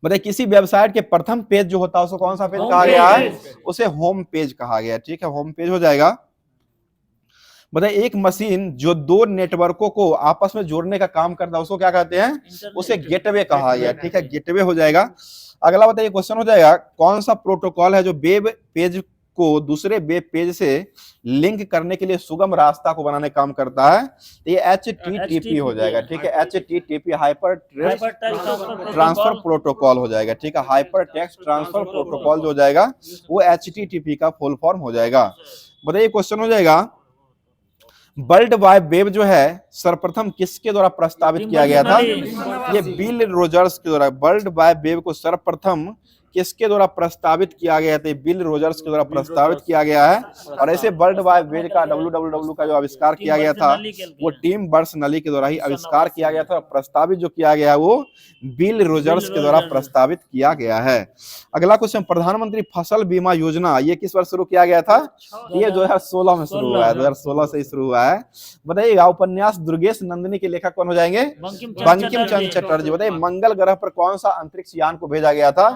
बताइए, किसी वेबसाइट के प्रथम पेज जो होता है उसको कौन सा पेज कहा गया है? उसे होम पेज कहा गया, ठीक है, होम पेज हो जाएगा। बताइए, एक मशीन जो 2 नेटवर्कों को आपस में जोड़ने का काम करता है उसको क्या कहते हैं? उसे गेटवे कहा गया, ठीक है, गेटवे हो जाएगा। अगला बताइए, क्वेश्चन हो जाएगा, कौन सा प्रोटोकॉल है जो वेब पेज को दूसरे वेब पेज से लिंक करने के लिए सुगम रास्ता को बनाने का काम करता है? तो ये HTTP हो जाएगा, ठीक है, HTTP hyper text transfer protocol हो जाएगा, ठीक है, हाइपर टेक्स्ट ट्रांसफर प्रोटोकॉल जो हो जाएगा वो HTTP का फुल फॉर्म हो जाएगा। बताइए, क्वेश्चन हो जाएगा, वर्ल्ड वाइड वेब जो है सर्वप्रथम किसके द्वारा प्रस्तावित किया गया था? ये बिल रोजर्स के द्वारा। वर्ल्ड वाइड वेब को सर्वप्रथम किसके द्वारा प्रस्तावित किया गया था? बिल रोजर्स के द्वारा प्रस्तावित किया गया है। और ऐसे वर्ल्ड वाइड वेब का WWW का जो आविष्कार किया गया था वो टिम बर्नर्स-ली के द्वारा ही आविष्कार किया गया था। प्रस्तावित जो किया गया वो बिल रोजर्स के द्वारा प्रस्तावित किया गया है। अगला क्वेश्चन, प्रधानमंत्री फसल बीमा योजना ये किस वर्ष शुरू किया गया था? ये 2016 में शुरू हुआ है, 2016 से शुरू हुआ है। बताइएगा, उपन्यास दुर्गेश नंदिनी के लेखक कौन हो जाएंगे? बंकिम चंद्र चटर्जी। बताइए, मंगल ग्रह पर कौन सा अंतरिक्ष यान को भेजा गया था?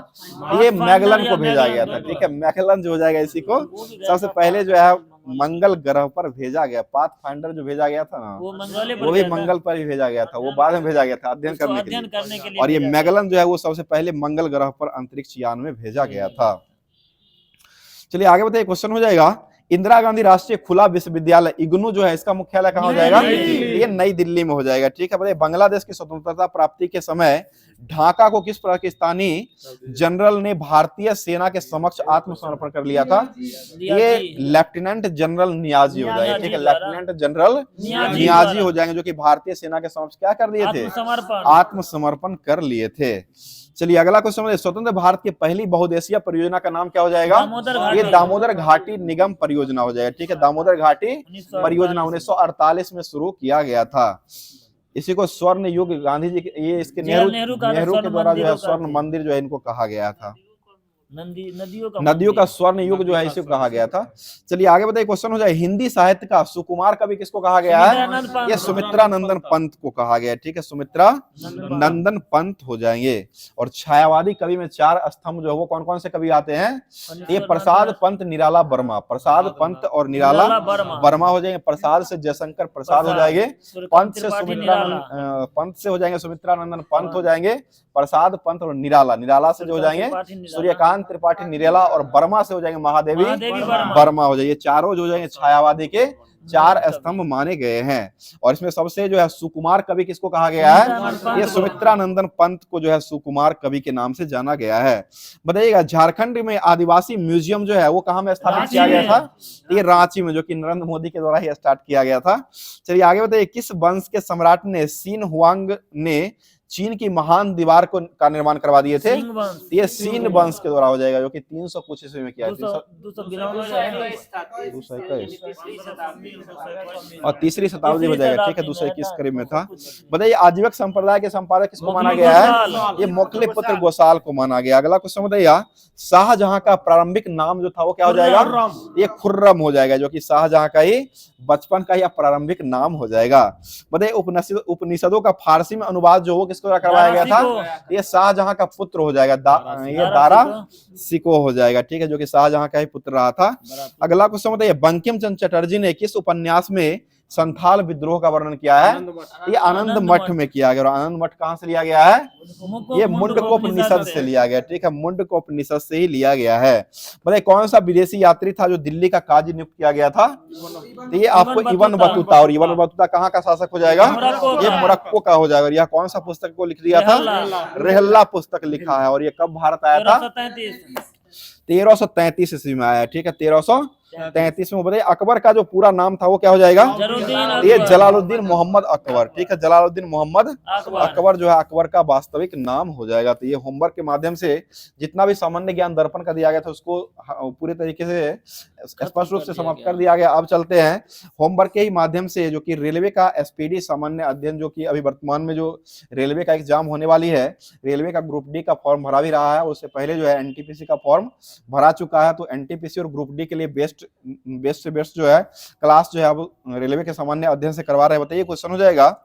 ये मैगलन को भेजा गया था, ठीक है, मैगलन जो हो जाएगा, इसी को सबसे पहले जो है मंगल ग्रह पर भेजा गया। पाथफाइंडर जो भेजा गया था ना, वो भी मंगल पर ही भेजा गया था, वो बाद में भेजा गया था अध्ययन करने के लिए। और ये मैगलन जो है वो सबसे पहले मंगल ग्रह पर अंतरिक्ष यान में भेजा गया था। चलिए आगे बताइए, क्वेश्चन हो जाएगा, इंदिरा गांधी राष्ट्रीय खुला विश्वविद्यालय इग्नू जो है इसका मुख्यालय कहाँ हो जाएगा? ये नई दिल्ली में हो जाएगा, ठीक है। बताइए, बांग्लादेश की स्वतंत्रता प्राप्ति के समय ढाका को किस पाकिस्तानी जनरल ने भारतीय सेना के समक्ष आत्मसमर्पण कर लिया था? ये लेफ्टिनेंट जनरल नियाजी हो जाएगा, ठीक है, लेफ्टिनेंट जनरल नियाजी हो जाएंगे, जो कि भारतीय सेना के समक्ष क्या कर दिए थे? आत्मसमर्पण कर लिए थे। चलिए अगला क्वेश्चन, स्वतंत्र भारत की पहली बहुउद्देशीय परियोजना का नाम क्या हो जाएगा? ये दामोदर घाटी निगम परियोजना हो जाएगा, ठीक है, दामोदर घाटी परियोजना 1948 में शुरू किया गया था। इसी को स्वर्ण युग गांधी जी के, ये इसके नेहरू के द्वारा जो है स्वर्ण मंदिर जो है इनको कहा गया था। नदियों का स्वर्ण युग जो है इसे कहा गया था। चलिए आगे बताइए, क्वेश्चन हो जाए, हिंदी साहित्य का सुकुमार कवि किसको कहा गया है? ये सुमित्रा नंदन पंत को कहा गया है, ठीक है, सुमित्रा नंदन पंत हो जाएंगे। और छायावादी कवि में 4 स्तंभ जो है वो कौन कौन से कवि आते हैं? ये प्रसाद पंत, निराला वर्मा। प्रसाद पंत और निराला वर्मा हो जाएंगे। प्रसाद से जयशंकर प्रसाद हो जाएंगे, पंत से हो जाएंगे सुमित्रा नंदन पंत हो जाएंगे, प्रसाद पंत और निराला से जो हो जाएंगे सूर्यकांत ईशान त्रिपाठी निरेला और बर्मा से हो जाएंगे महादेवी महादेवी वर्मा। वर्मा हो जाएंगे। चारों जो हो जाएंगे छायावादी के चार स्तंभ माने गए हैं। और इसमें सबसे जो है सुकुमार कवि किसको कहा गया है? ये सुमित्रानंदन पंत को जो है सुकुमार कवि के नाम से जाना गया है। बताइएगा झारखंड में आदिवासी म्यूजियम जो है वो कहाँ में स्थापित किया गया था? ये रांची में, जो कि नरेंद्र मोदी के द्वारा ही स्टार्ट किया गया था। चलिए आगे बताइए, किस वंश के सम्राट ने सीन हुआंग ने चीन की महान दीवार का निर्माण करवा दिए थे? सिंह वंश। ये सीन वंश के द्वारा हो जाएगा, जो कि 300 कुछ ईस्वी में किया। 221 और तीसरी शताब्दी हो जाएगा, ठीक है, 221 करीब में था। बताइए आजीवक संप्रदाय के संपादक किसको माना गया है? ये मोकले पुत्र गोसाल को माना गया। अगला क्वेश्चन बताइए, शाहजहां का प्रारंभिक नाम जो था वो क्या हो जाएगा? ये खुर्रम हो जाएगा, जो कि शाहजहां का ही बचपन का ही प्रारंभिक नाम हो जाएगा। बताइए उपनिषदों का फारसी में अनुवाद जो हो किसको करवाया गया था? ये शाहजहां का पुत्र हो जाएगा, ये दारा सिको हो जाएगा, ठीक है, जो कि शाहजहां का ही पुत्र रहा था। अगला क्वेश्चन बताइए, बंकिम चंद्र चटर्जी ने किस उपन्यास में संथाल विद्रोह का वर्णन किया है? ये आनंद मठ में किया गया। और आनंद मठ कहां से लिया गया है? ये मुंडकोपनिषद से लिया गया, ठीक है, मुंडकोपनिषद से ही लिया गया है। बताइए कौन सा विदेशी यात्री था जो दिल्ली का काजी नियुक्त किया गया था? तो ये आपको इब्न बतूता। और इब्न बतूता कहाँ का शासक हो जाएगा? ये मोरक्को का हो जाएगा। यह कौन सा पुस्तक को लिख दिया था? रेहल्ला पुस्तक लिखा है। और ये कब भारत आया था? 1333 ईस्वी में आया, ठीक है, 1333 में। बताइए अकबर का जो पूरा नाम था वो क्या हो जाएगा? ये जलालुद्दीन मोहम्मद अकबर, ठीक है, जलालुद्दीन मोहम्मद अकबर जो है अकबर का वास्तविक नाम हो जाएगा। तो ये होमवर्क के माध्यम से जितना भी सामान्य ज्ञान दर्पण का दिया गया था उसको पूरे तरीके से स्पष्ट रूप से समाप्त कर दिया गया। अब चलते हैं होमवर्क के ही माध्यम से, जो कि रेलवे का एसपीडी सामान्य अध्ययन, जो कि अभी वर्तमान में जो रेलवे का एग्जाम होने वाली है, रेलवे का ग्रुप डी का फॉर्म भरा भी रहा है, उससे पहले जो है एनटीपीसी का फॉर्म भरा चुका है। तो एनटीपीसी और ग्रुप डी के लिए बेस्ट से बेस्ट जो है क्लास जो है अब रेलवे के सामान्य अध्ययन से करवा रहे हैं। बताइए क्वेश्चन हो जाएगा,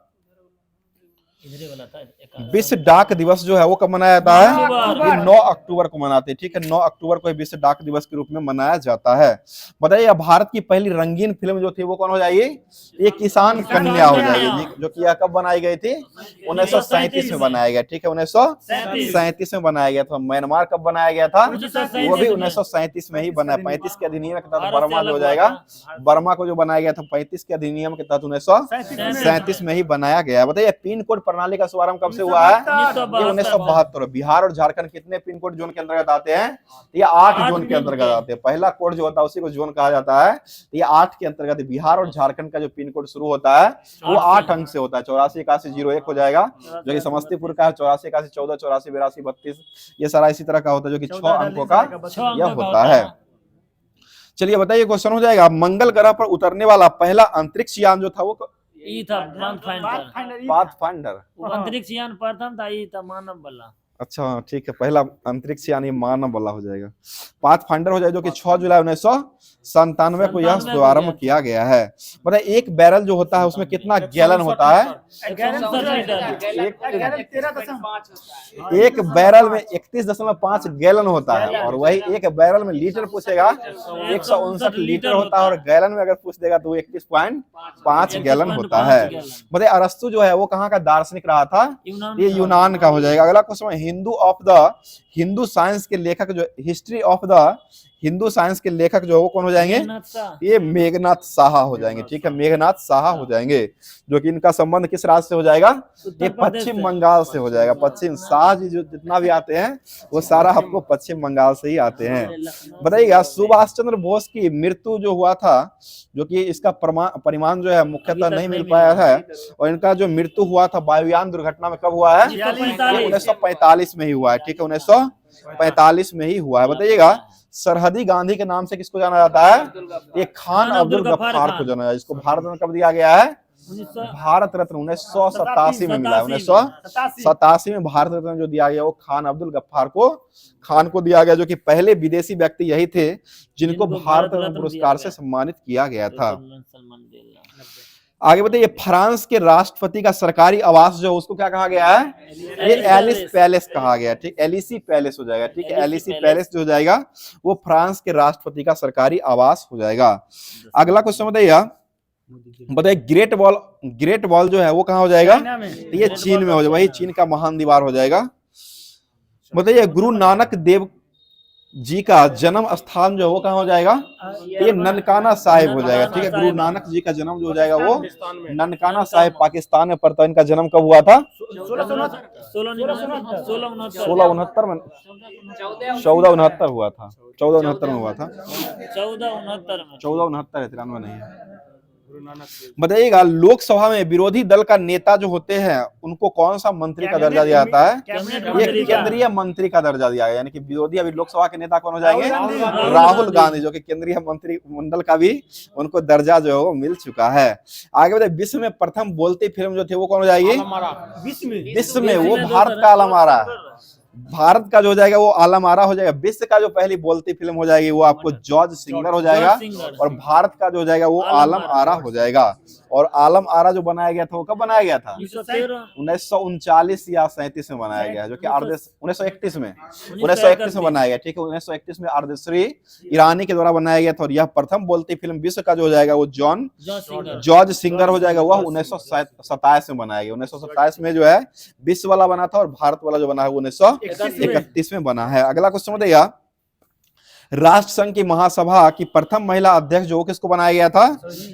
विश्व डाक दिवस जो है वो कब मनाया जाता है? ये 9 अक्टूबर को मनाते हैं, ठीक है, 9 अक्टूबर को विश्व डाक दिवस के रूप में मनाया जाता है। बताइए भारत की पहली रंगीन फिल्म जो थी वो कौन हो जाएगी? ये किसान कन्या हो जाएगी, जो कि यह कब बनाई गई थी? 1937 में बनाया गया, ठीक है, 1937 में बनाया गया था। म्यांमार कब बनाया गया था? वो भी 1937 में ही बना। 35 के अधिनियम के तहत बर्मा जो हो जाएगा, बर्मा को जो बनाया गया था 35 के अधिनियम के तहत 1937 में ही बनाया गया। बताइए पिन कोड प्रणाली का शुभारंभ कब से हुआ है? ये 1972। बिहार और झारखंड कितने पिन कोड जोन के अंतर्गत आते हैं? ये 8 जोन के अंतर्गत आते हैं। पहला कोड जो होता है उसी को जोन कहा जाता है। ये 8 के अंतर्गत बिहार और झारखंड का जो पिन कोड शुरू होता है वो 8 अंक से होता है। 84 81 01 हो जाएगा, जो कि समस्तीपुर का है। 84 81 14 84 82 32 ये सारा इसी तरह का होता है, जो कि 6 अंकों का यह होता है। चलिए बताइए क्वेश्चन हो जाएगा, मंगल ग्रह पर उतरने वाला पहला अंतरिक्ष यान जो था वो पाथफाइंडर। अंतरिक्ष यान प्रथम था, ये था मानव वाला। अच्छा ठीक है, पहला अंतरिक्ष यानी मानव वाला हो जाएगा, पाथफाइंडर हो जाएगा, जो कि 6 जुलाई 1997 को यह शुभारंभ किया गया है। बताइए एक बैरल जो होता है उसमें कितना गैलन होता है? एक बैरल में 31.5 गैलन होता है। और वही एक बैरल में लीटर पूछेगा 159 लीटर होता है, और गैलन में अगर पूछ देगा तो 31.5 गैलन होता है। बताइए अरस्तु जो है वो कहाँ का दार्शनिक रहा था? ये यूनान का हो जाएगा। अगला क्वेश्चन, हिंदू साइंस के लेखक जो history of the Hindu science के लेखक जो है वो कौन हो जाएंगे? ये मेघनाथ साहा हो जाएंगे, ठीक है, मेघनाथ साहा हो जाएंगे, जो कि इनका संबंध किस राज्य से हो जाएगा? ये पश्चिम बंगाल से हो जाएगा। पश्चिम शाह जी जो जितना भी आते हैं वो सारा आपको पश्चिम बंगाल से ही आते हैं। बताइएगा सुभाष चंद्र बोस की मृत्यु जो हुआ था, जो कि इसका परिमाण जो है मुख्यतः नहीं मिल पाया है, और इनका जो मृत्यु हुआ था वायुयान दुर्घटना में कब हुआ है? 1945 में ही हुआ है, ठीक है, 1945 में ही हुआ है। बताइएगा सरहदी गांधी के नाम से किसको जाना जाता है? ये खान अब्दुल गफ्फार को जाना जाता है, जिसको भारत रत्न कब दिया गया है? भारत रत्न 1987 में मिला है। 1987 में भारत रत्न जो दिया गया वो खान अब्दुल गफ्फार को दिया गया, जो कि पहले विदेशी व्यक्ति यही थे जिनको भारत रत्न पुरस्कार से सम्मानित किया गया था। आगे बताइए फ्रांस के राष्ट्रपति का सरकारी आवास जो उसको क्या कहा गया है? ये एलिस पैलेस कहा गया, ठीक, एलिसी पैलेस हो जाएगा, ठीक है, एलिसी पैलेस जो हो जाएगा वो फ्रांस के राष्ट्रपति का सरकारी आवास हो जाएगा। अगला क्वेश्चन बताइए ग्रेट वॉल जो है वो कहाँ हो जाएगा? ये चीन में हो जाएगा, वही चीन का महान दीवार हो जाएगा। बताइए गुरु नानक देव जी का जन्म स्थान जो है वो कहाँ हो जाएगा, ये ननकाना साहिब हो जाएगा। ठीक है, गुरु नानक जी का जन्म जो हो जाएगा वो ननकाना साहिब पाकिस्तान में पड़ता है। इनका जन्म कब हुआ था, 1669 में, 1469 हुआ था, 1469 में हुआ था, 1469 है, 93 नहीं है। बताइएगा, लोकसभा में विरोधी दल का नेता जो होते हैं उनको कौन सा मंत्री का दर्जा दिया जाता है, ये केंद्रीय मंत्री का दर्जा दिया गया। यानी कि विरोधी अभी लोकसभा के नेता कौन हो जाएंगे, राहुल गांधी, जो कि केंद्रीय मंत्रिमंडल का भी उनको दर्जा जो है वो मिल चुका है। आगे बताइए, विश्व में प्रथम बोलती फिल्म जो थी वो कौन हो जाएगी, विश्व में वो भारत का आलमारा, भारत का जो हो जाएगा वो आलम आरा हो जाएगा। विश्व का जो पहली बोलती फिल्म हो जाएगी वो आपको जॉर्ज सिंगर हो जाएगा, और भारत का जो हो जाएगा वो आलम आरा हो जाएगा। और आलम आरा जो बनाया गया था वो कब बनाया गया था, 1939 या 37 में बनाया गया, जो कि 1931 में बनाया गया। ठीक है, 1931 में आर्देश्री ईरानी के द्वारा बनाया गया था। और यह प्रथम बोलती फिल्म विश्व का जो हो जाएगा वो जॉर्ज सिंगर हो जाएगा, वह 1927 में बनाया गया। 1927 में जो है विश्व वाला बना था, और भारत वाला जो बना है वो 1931 में बना है। अगला क्वेश्चन बताइएगा, राष्ट्र संघ की महासभा की प्रथम महिला अध्यक्ष जो किसको बनाया गया था,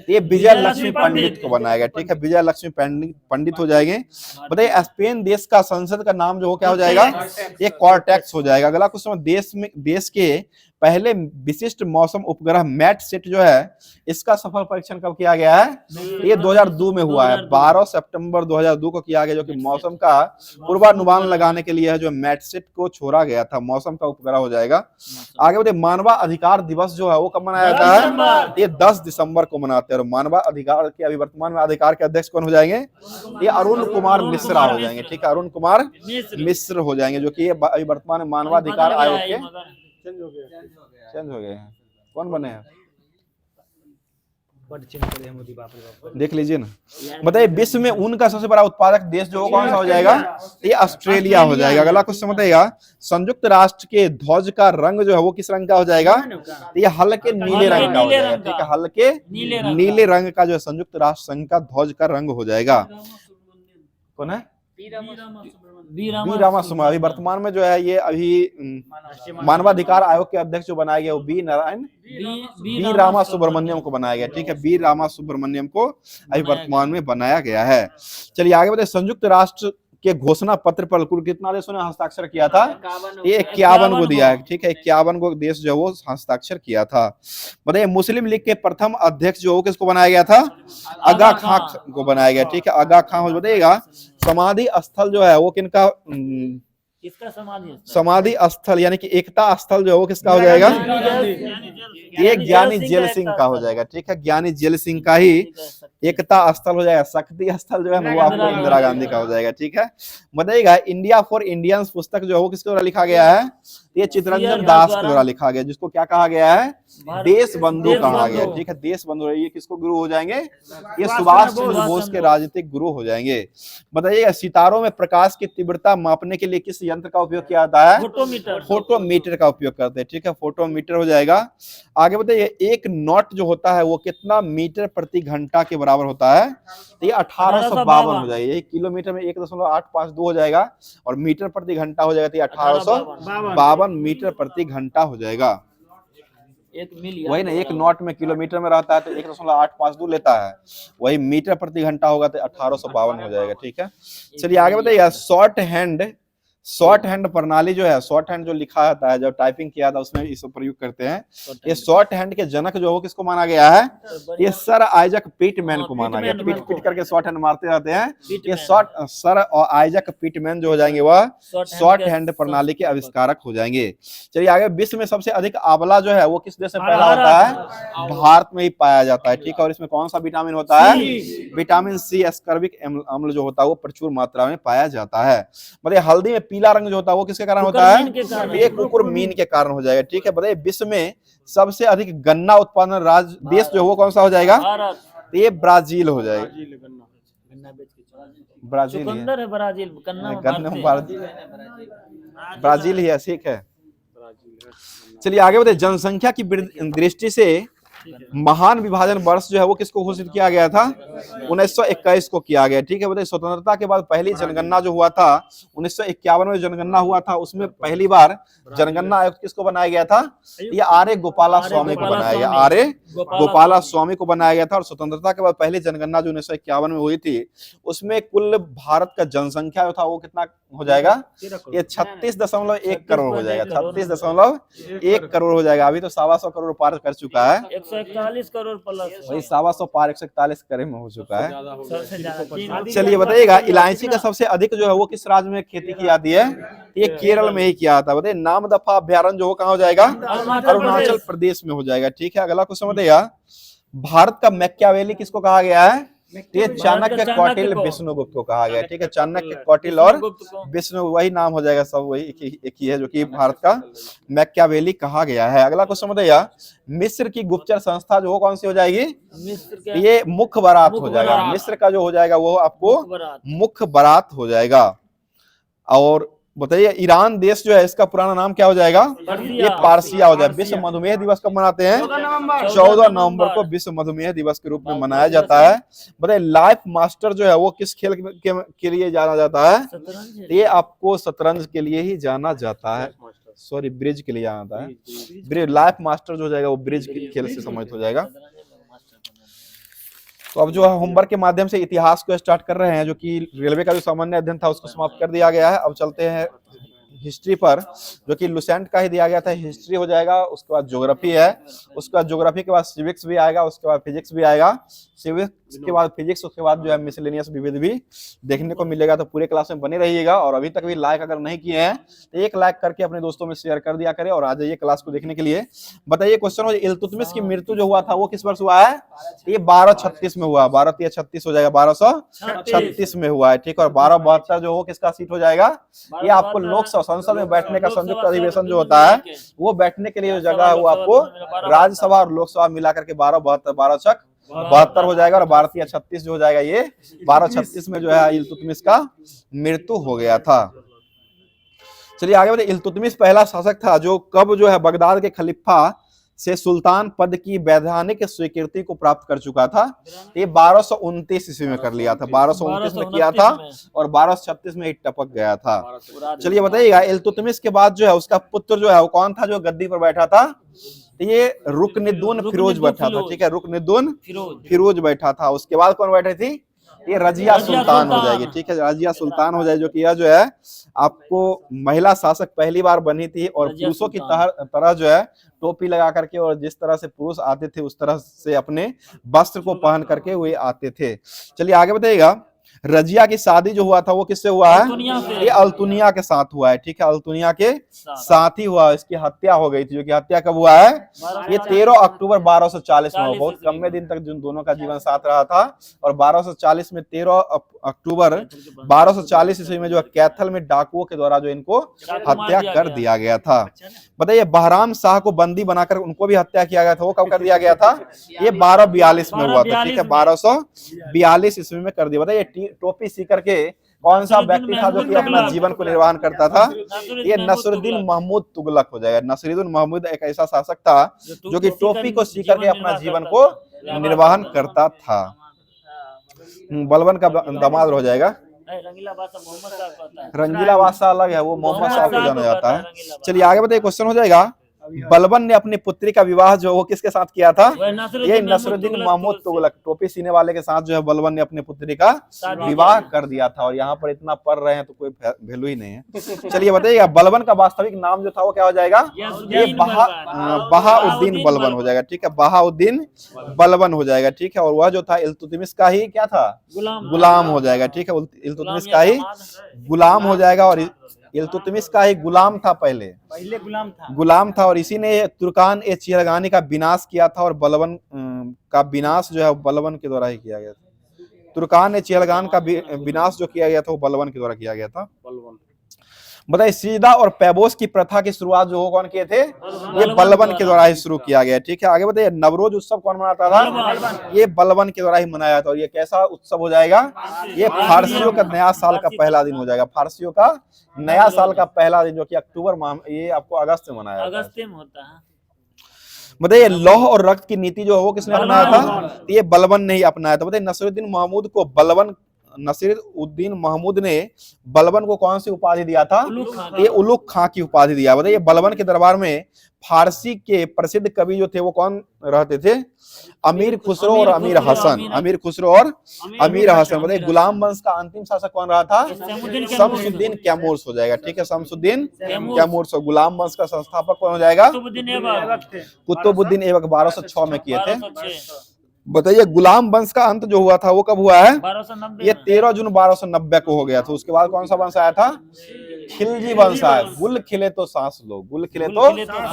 ये विजय लक्ष्मी पंडित को बनाया गया। ठीक है, विजय लक्ष्मी पंडित हो जाएंगे। बताइए, स्पेन देश का संसद का नाम जो हो क्या हो जाएगा, ये कॉर्टेक्स हो जाएगा। अगला क्वेश्चन, देश के पहले विशिष्ट मौसम उपग्रह मैटसेट जो है इसका सफल परीक्षण कब किया गया है, ये 2002 में हुआ है, 12 सितंबर 2002 को किया गया, जो कि मौसम का पूर्वानुमान लगाने के लिए है जो मैटसेट को छोड़ा गया था, मौसम का उपग्रह हो जाएगा। आगे बढ़े, मानवाधिकार दिवस जो है वो कब मनाया जाता है, ये 10 दिसंबर को मनाते हैं। और मानवाधिकार के अभी वर्तमान में अधिकार के अध्यक्ष कौन हो जाएंगे, ये अरुण कुमार मिश्रा हो जाएंगे। ठीक है, अरुण कुमार मिश्र हो जाएंगे, जो कि अभी वर्तमान में मानवाधिकार आयोग के चेंज हो गए हैं। कौन बने हैं, देख लीजिए ना। बताइए, विश्व में ऊन का सबसे बड़ा उत्पादक देश जो कौन सा हो जाएगा, ये ऑस्ट्रेलिया हो जाएगा। अगला क्वेश्चन बताइएगा, संयुक्त राष्ट्र के ध्वज का रंग जो है वो किस रंग का हो जाएगा, ये हल्के नीले रंग का हो जाएगा। ठीक है, हल्के नीले रंग का जो है संयुक्त राष्ट्र संघ का ध्वज का रंग हो जाएगा। कौन है, बी रामास्वामी। अभी वर्तमान में जो है ये अभी मानवाधिकार आयोग के अध्यक्ष जो बनाया गया वो बी रामा सुब्रमण्यम को बनाया गया। ठीक है, बी रामा सुब्रमण्यम को अभी वर्तमान में बनाया गया है। चलिए आगे बताइए, संयुक्त राष्ट्र के घोषणा पत्र पर कुल कितना देशों ने हस्ताक्षर किया था, ये 51 को दिया है। ठीक है, 51 को देश जो वो हस्ताक्षर किया था। बताइए, मुस्लिम लीग के प्रथम अध्यक्ष जो किसको बनाया गया था, आगा खां को बनाया गया। ठीक है, आगा खां हो। बताइएगा, समाधि स्थल जो है वो किनका, किसका समाधि स्थल यानी कि एकता स्थल जो है वो किसका हो जाएगा, ये ज्ञानी जेल सिंह का हो जाएगा। ठीक है, ज्ञानी जेल सिंह का ही एकता स्थल हो जाएगा। शक्ति स्थल जो है ना वो आपको इंदिरा गांधी का हो जाएगा। ठीक है, बताइएगा, इंडिया फॉर इंडियंस पुस्तक जो है वो किसके द्वारा लिखा गया है, ये चितरंजन दास के द्वारा लिखा गया, जिसको क्या कहा गया है, देश बंधु कहा गया। ठीक है, देश बंधु, ये किसको गुरु हो जाएंगे, ये सुभाष चंद्र बोस के राजनीतिक गुरु हो जाएंगे। बताइएगा, सितारों में प्रकाश की तीव्रता मापने के लिए किस यंत्र का उपयोग किया जाता है, फोटोमीटर का उपयोग करते हैं। ठीक है, फोटोमीटर हो जाएगा। आगे बताइए, एक नॉट जो होता है वो कितना मीटर प्रति घंटा के बराबर होता है, तो ये 1852 हो जाएगा। ये किलोमीटर में 1.852 हो जाएगा, और मीटर प्रति घंटा हो जाएगा तो 1852 मीटर प्रति घंटा हो जाएगा। वही ना, एक नॉट में किलोमीटर में रहता है तो 1.852 लेता है, वही मीटर प्रति घंटा होगा तो 1852 हो जाएगा। ठीक है, चलिए आगे बताइए, शॉर्ट हैंड प्रणाली जो है, शॉर्ट हैंड जो लिखा जाता है, जब टाइपिंग किया था उसमें इसको प्रयोग करते हैं। ये शॉर्ट हैंड के जनक जो हो किसको माना गया है, ये सर आइजक पिटमैन को माना गया। पिट करके शॉर्ट हैंड मारते रहते हैं, ये सर और आइजक पिटमैन जो हो जाएंगे वह शॉर्ट हैंड प्रणाली के आविष्कारक हो जाएंगे। चलिए आगे, विश्व में सबसे अधिक आंवला जो है वो किस देश में पैदा होता है, भारत में ही पाया जाता है। ठीक है, और इसमें कौन सा विटामिन होता है, विटामिन सी, एस्कॉर्बिक अम्ल जो होता है वो प्रचुर मात्रा में पाया जाता है। मतलब हल्दी में पीला रंग जो होता है वो किसके कारण होता है, ये कुकुरमीन के कारण हो जाएगा। ठीक है, बताइए, विश्व में सबसे अधिक गन्ना उत्पादन राज्य देश जो वो कौन सा हो जाएगा, तो ये ब्राजील हो जाएगा। ब्राजील ही है। ठीक है, चलिए आगे बताइए, जनसंख्या की दृष्टि से महान विभाजन वर्ष जो है वो किसको घोषित किया गया था? 1921 को किया गया। ठीक है, बताइए स्वतंत्रता के बाद पहली जनगणना जो हुआ था 1951 में जनगणना हुआ था, उसमें पहली बार जनगणना आयुक्त किसको बनाया गया था? ये आर्य गोपाला स्वामी को बनाया गया, आर्य गोपाला स्वामी को बनाया गया था। और स्वतंत्रता के बाद पहली जनगणना जो 1951 में हुई थी उसमें कुल भारत का जनसंख्या जो था वो कितना हो जाएगा? ये 36.1 करोड़ हो जाएगा, 36.1 करोड़ हो जाएगा। अभी तो 125 करोड़ पार कर चुका है, 141 करोड़ प्लस, वही 125 पार 141 करोड़ में हो चुका है। सबसे ज्यादा। चलिए बताइएगा, इलायची का सबसे अधिक जो है वो किस राज्य में खेती की जाती है? ये केरल में ही किया था। बताइए नामदफा अभ्यारण्य जो कहाँ हो जाएगा? अरुणाचल प्रदेश में हो जाएगा। ठीक है, अगला क्वेश्चन बताइएगा, भारत का मैकियावेली किसको कहा गया है? ये चाणक्य, कौटिल्य, विष्णुगुप्त को कहा गया। ठीक है, चाणक्य, कौटिल्य और विष्णु, वही नाम हो जाएगा, सब वही एक ही है जो कि भारत का मैकियावेली कहा गया है। अगला क्वेश्चन बताइए, मिस्र की गुप्तचर संस्था जो कौन सी हो जाएगी? ये मुखबरात हो जाएगा। मिस्र का जो हो जाएगा वो आपको मुखबरात हो जाएगा। और बताइए ईरान देश जो है इसका पुराना नाम क्या हो जाएगा? ये पारसिया हो जाएगा। विश्व मधुमेह दिवस कब मनाते हैं? 14 नवंबर को विश्व मधुमेह दिवस के रूप में मनाया जाता है। बताइए लाइफ मास्टर जो है वो किस खेल के लिए जाना जाता है? ये आपको शतरंज के लिए ही जाना जाता है, सॉरी ब्रिज के लिए जाना जाता है। ब्रिज, लाइफ मास्टर जो हो जाएगा वो ब्रिज के खेल से संबंधित हो जाएगा। तो अब जो है होमवर्क के माध्यम से इतिहास को स्टार्ट कर रहे हैं, जो कि रेलवे का जो सामान्य अध्ययन था उसको समाप्त कर दिया गया है। अब चलते हैं हिस्ट्री पर, जो कि लुसेंट का ही दिया गया था। हिस्ट्री हो जाएगा, उसके बाद ज्योग्राफी है, उसके बाद ज्योग्राफी के बाद सिविक्स भी आएगा, उसके बाद फिजिक्स भी आएगा, सिविक्स के बाद फिजिक्स, उसके बाद जो है मिसलेनियस विविध भी देखने को मिलेगा। तो पूरे क्लास में बने रहिएगा। और अभी तक भी लाइक अगर नहीं किए हैं तो एक लाइक करके अपने दोस्तों में शेयर कर दिया करें और आ जाइए क्लास को देखने के लिए। बताइए क्वेश्चन हो, इल्तुतमिश की मृत्यु जो हुआ था वो किस वर्ष हुआ है? ये 1236 में हुआ। 1236 हो जाएगा, 1236 में हुआ है। ठीक है, और 1272 जो हो किसका सीट हो जाएगा? ये आपको लोकसभा संसद में बैठने का संयुक्त अधिवेशन जो होता है वो बैठने के लिए जो जगह है वो आपको राज्यसभा और लोकसभा मिलाकर के 1272 हो जाएगा। और 1236 जो हो जाएगा, ये 1236 में जो है इल्तुतमिश का मृत्यु हो गया था। चलिए आगे बढ़े। इल्तुतमिश पहला शासक था जो कब जो है बगदाद के खलीफा से सुल्तान पद की वैधानिक स्वीकृति को प्राप्त कर चुका था। ये 1229 ईस्वी में कर लिया था, 1229 में किया था और 1236 में टपक गया था। चलिए बताइएगा, इल्तुतमिश के बाद जो है उसका पुत्र जो है वो कौन था जो गद्दी पर बैठा था? ये रुकनुद्दीन फिरोज बैठा था। ठीक है, रुकनुद्दीन फिरोज बैठा था। उसके बाद कौन बैठे थी? ये रजिया सुल्तान हो जाएगी। ठीक है, रजिया सुल्तान हो जाए, जो कि यह जो है आपको महिला शासक पहली बार बनी थी और पुरुषों की तरह जो है टोपी लगा करके, और जिस तरह से पुरुष आते थे उस तरह से अपने वस्त्र को पहन करके वे आते थे। चलिए आगे बताइएगा, रजिया की शादी जो हुआ था वो किससे हुआ है? ये अल्तुनिया के साथ हुआ है। ठीक है, अल्तुनिया के साथ ही हुआ। इसकी हत्या हो गई थी, जो कि हत्या कब हुआ है? ये 13 अक्टूबर 1240 में हुआ। बहुत कम दिन तक जिन दोनों का जीवन साथ रहा था। और 1240 में 13 अक्टूबर 1240 ईस्वी में जो कैथल में डाकुओं के द्वारा जो इनको हत्या कर दिया गया था। बताइए बहराम शाह को बंदी बनाकर उनको भी हत्या किया गया था, वो कब कर दिया गया था? ये 1242 में हुआ था। ठीक है, 1242 ईस्वी में कर दिया। बताइए टोपी सीकर के कौन सा व्यक्ति था जो कि अपना जीवन को निर्वाह करता था? ये नसरुद्दीन महमूद तुगलक हो जाएगा। नसरुद्दीन महमूद एक ऐसा शासक था जो कि टोपी को सीकर के अपना जीवन को निर्वाहन करता था। बलबन का दामाद हो जाएगा। रंगीला बादशाह अलग है, वो मोहम्मद साहब को जाना जाता है। चलिए आगे बताइए, क्वेश्चन हो जाएगा, बलबन ने अपनी पुत्री का विवाह जो वो किसके साथ किया था? ये नसरुद्दीन महमूद तुगलक, टोपी सीने वाले के साथ जो है बलबन ने अपनी पुत्री का विवाह कर दिया था। और यहाँ पर इतना पढ़ रहे हैं तो कोई वैल्यू ही नहीं है। चलिए बताइएगा, बलबन का वास्तविक नाम जो था वो क्या हो जाएगा? ये बहाउद्दीन बलबन हो जाएगा। ठीक है, बहाउद्दीन बलबन हो जाएगा। ठीक है, और वह जो था इल्तुतमिश का ही क्या था? गुलाम हो जाएगा। ठीक है, इल्तुतमिश का ही गुलाम हो जाएगा। और इल्तुतमिश का ही गुलाम था, पहले गुलाम था। और इसी ने तुर्कान ए चिरगानी का विनाश किया था। और बलबन का विनाश जो है बलबन के द्वारा ही किया गया था। तुर्कान ए चिरगान का विनाश जो किया गया था वो बलबन के द्वारा किया गया था। बताइए सीदा और पैबोस की प्रथा की शुरुआत जो कौन किए थे? ये बलबन के द्वारा ही शुरू किया गया। ठीक है, आगे बताइए, नवरोज उत्सव कौन मनाता था? ये बलबन के द्वारा ही मनाया था। और ये कैसा उत्सव हो जाएगा? ये फारसियों का नया साल का पहला दिन हो जाएगा। फारसियों का नया साल का पहला दिन, जो कि अक्टूबर माह, ये आपको अगस्त में मनाया अगस्त में होता है। बताइए लौह और रक्त की नीति जो है वो किसने अपनाया था? तो ये बलबन ने ही अपनाया था। बताइए नसीरुद्दीन महमूद ने बलबन को कौन सी उपाधि दिया था? ये उलुग खां की उपाधि दिया। बताइए बलबन के दरबार में फारसी के प्रसिद्ध कवि जो थे वो कौन रहते थे? अमीर खुसरो और अमीर हसन। अमीर खुसरो और अमीर हसन। बताइए गुलाम वंश का अंतिम शासक कौन रहा था? शमसुद्दीन कैमूर्स हो जाएगा। ठीक है, शमसुद्दीन कैमूर्स। गुलाम वंश का संस्थापक कौन हो जाएगा? कुतुबुद्दीन ऐबक 1206 में किए थे। बताइए गुलाम वंश का अंत जो हुआ था वो कब हुआ है? ये 13 जून 1290 को हो गया था। उसके बाद कौन सा वंश आया था? खिलजी वंश आया। गुल खिले तो सांस लो, गुल खिले तो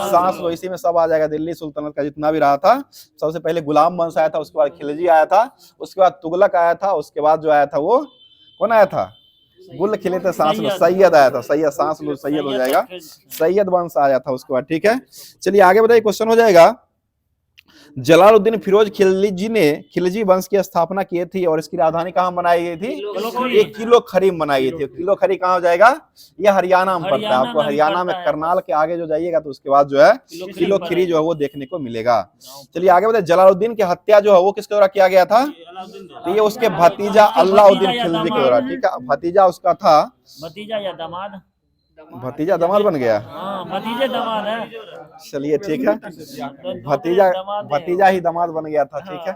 सांस लो, इसी में सब आ जाएगा। दिल्ली सुल्तनत का जितना भी रहा था, सबसे पहले गुलाम वंश आया था, उसके बाद खिलजी आया था, उसके बाद तुगलक आया था, उसके बाद जो आया था वो कौन आया था? गुल खिले तो सांस लो, सैयद आया था। सैयद, सांस लो, सैयद हो जाएगा। सैयद वंश आया था उसके बाद। ठीक है, चलिए आगे बताइए। क्वेश्चन हो जाएगा, जलालुद्दीन फिरोज खिलजी ने खिलजी वंश की स्थापना की थी और इसकी राजधानी कहाँ बनाई गई थी? ये किलो खरी बनाई गई थी। किलो खरी कहाँ हो जाएगा? ये हरियाणा में पड़ता है। आपको हरियाणा में करनाल के आगे जो जाइएगा तो उसके बाद जो है किलो खरी जो है वो देखने को मिलेगा। चलिए आगे बताइए, जलालुद्दीन की हत्या जो है वो किसके द्वारा किया गया था? ये उसके भतीजा अल्लाउद्दीन खिलजी के द्वारा। ठीक है, भतीजा उसका था। भतीजा या दामाद? भतीजा दामाद बन गया। भतीजे दामाद है। चलिए ठीक है, भतीजा ही दामाद बन गया था। ठीक है,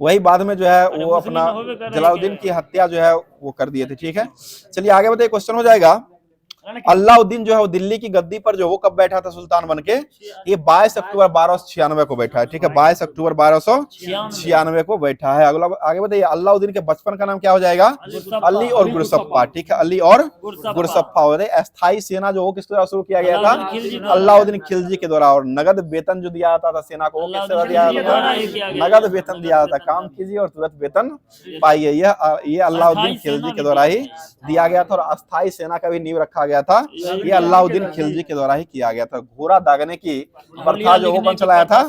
वही बाद में जो है वो अपना जलालुद्दीन की हत्या जो है वो कर दिए थे। ठीक है, चलिए आगे बताइए। क्वेश्चन हो जाएगा, अल्लाउद्दीन जो है वो दिल्ली की गद्दी पर जो वो कब बैठा था सुल्तान बनके? ये 22 अक्टूबर 1296 को बैठा है। ठीक है, 22 अक्टूबर 1296 को बैठा है। अगला आगे बताइए, अल्लाउद्दीन के बचपन का नाम क्या हो जाएगा? अली और गुरसप्पा। ठीक है, अली और गुरसप्पा। अस्थाई सेना जो वो किस द्वारा शुरू किया गया था? अल्लाउद्दीन खिलजी के द्वारा। और नगद वेतन जो दिया जाता था सेना को वो किस तरह दिया जाता था? नगद वेतन दिया जाता। काम कीजिए और तुरंत वेतन पाइए। ये अल्लाउद्दीन खिलजी के द्वारा ही दिया गया था। और अस्थाई सेना का भी नींव रखा गया था, ये अल्लाउद्दीन खिलजी के द्वारा ही किया गया था। घोड़ा दागने की प्रथा जो वो कौन चलाया था?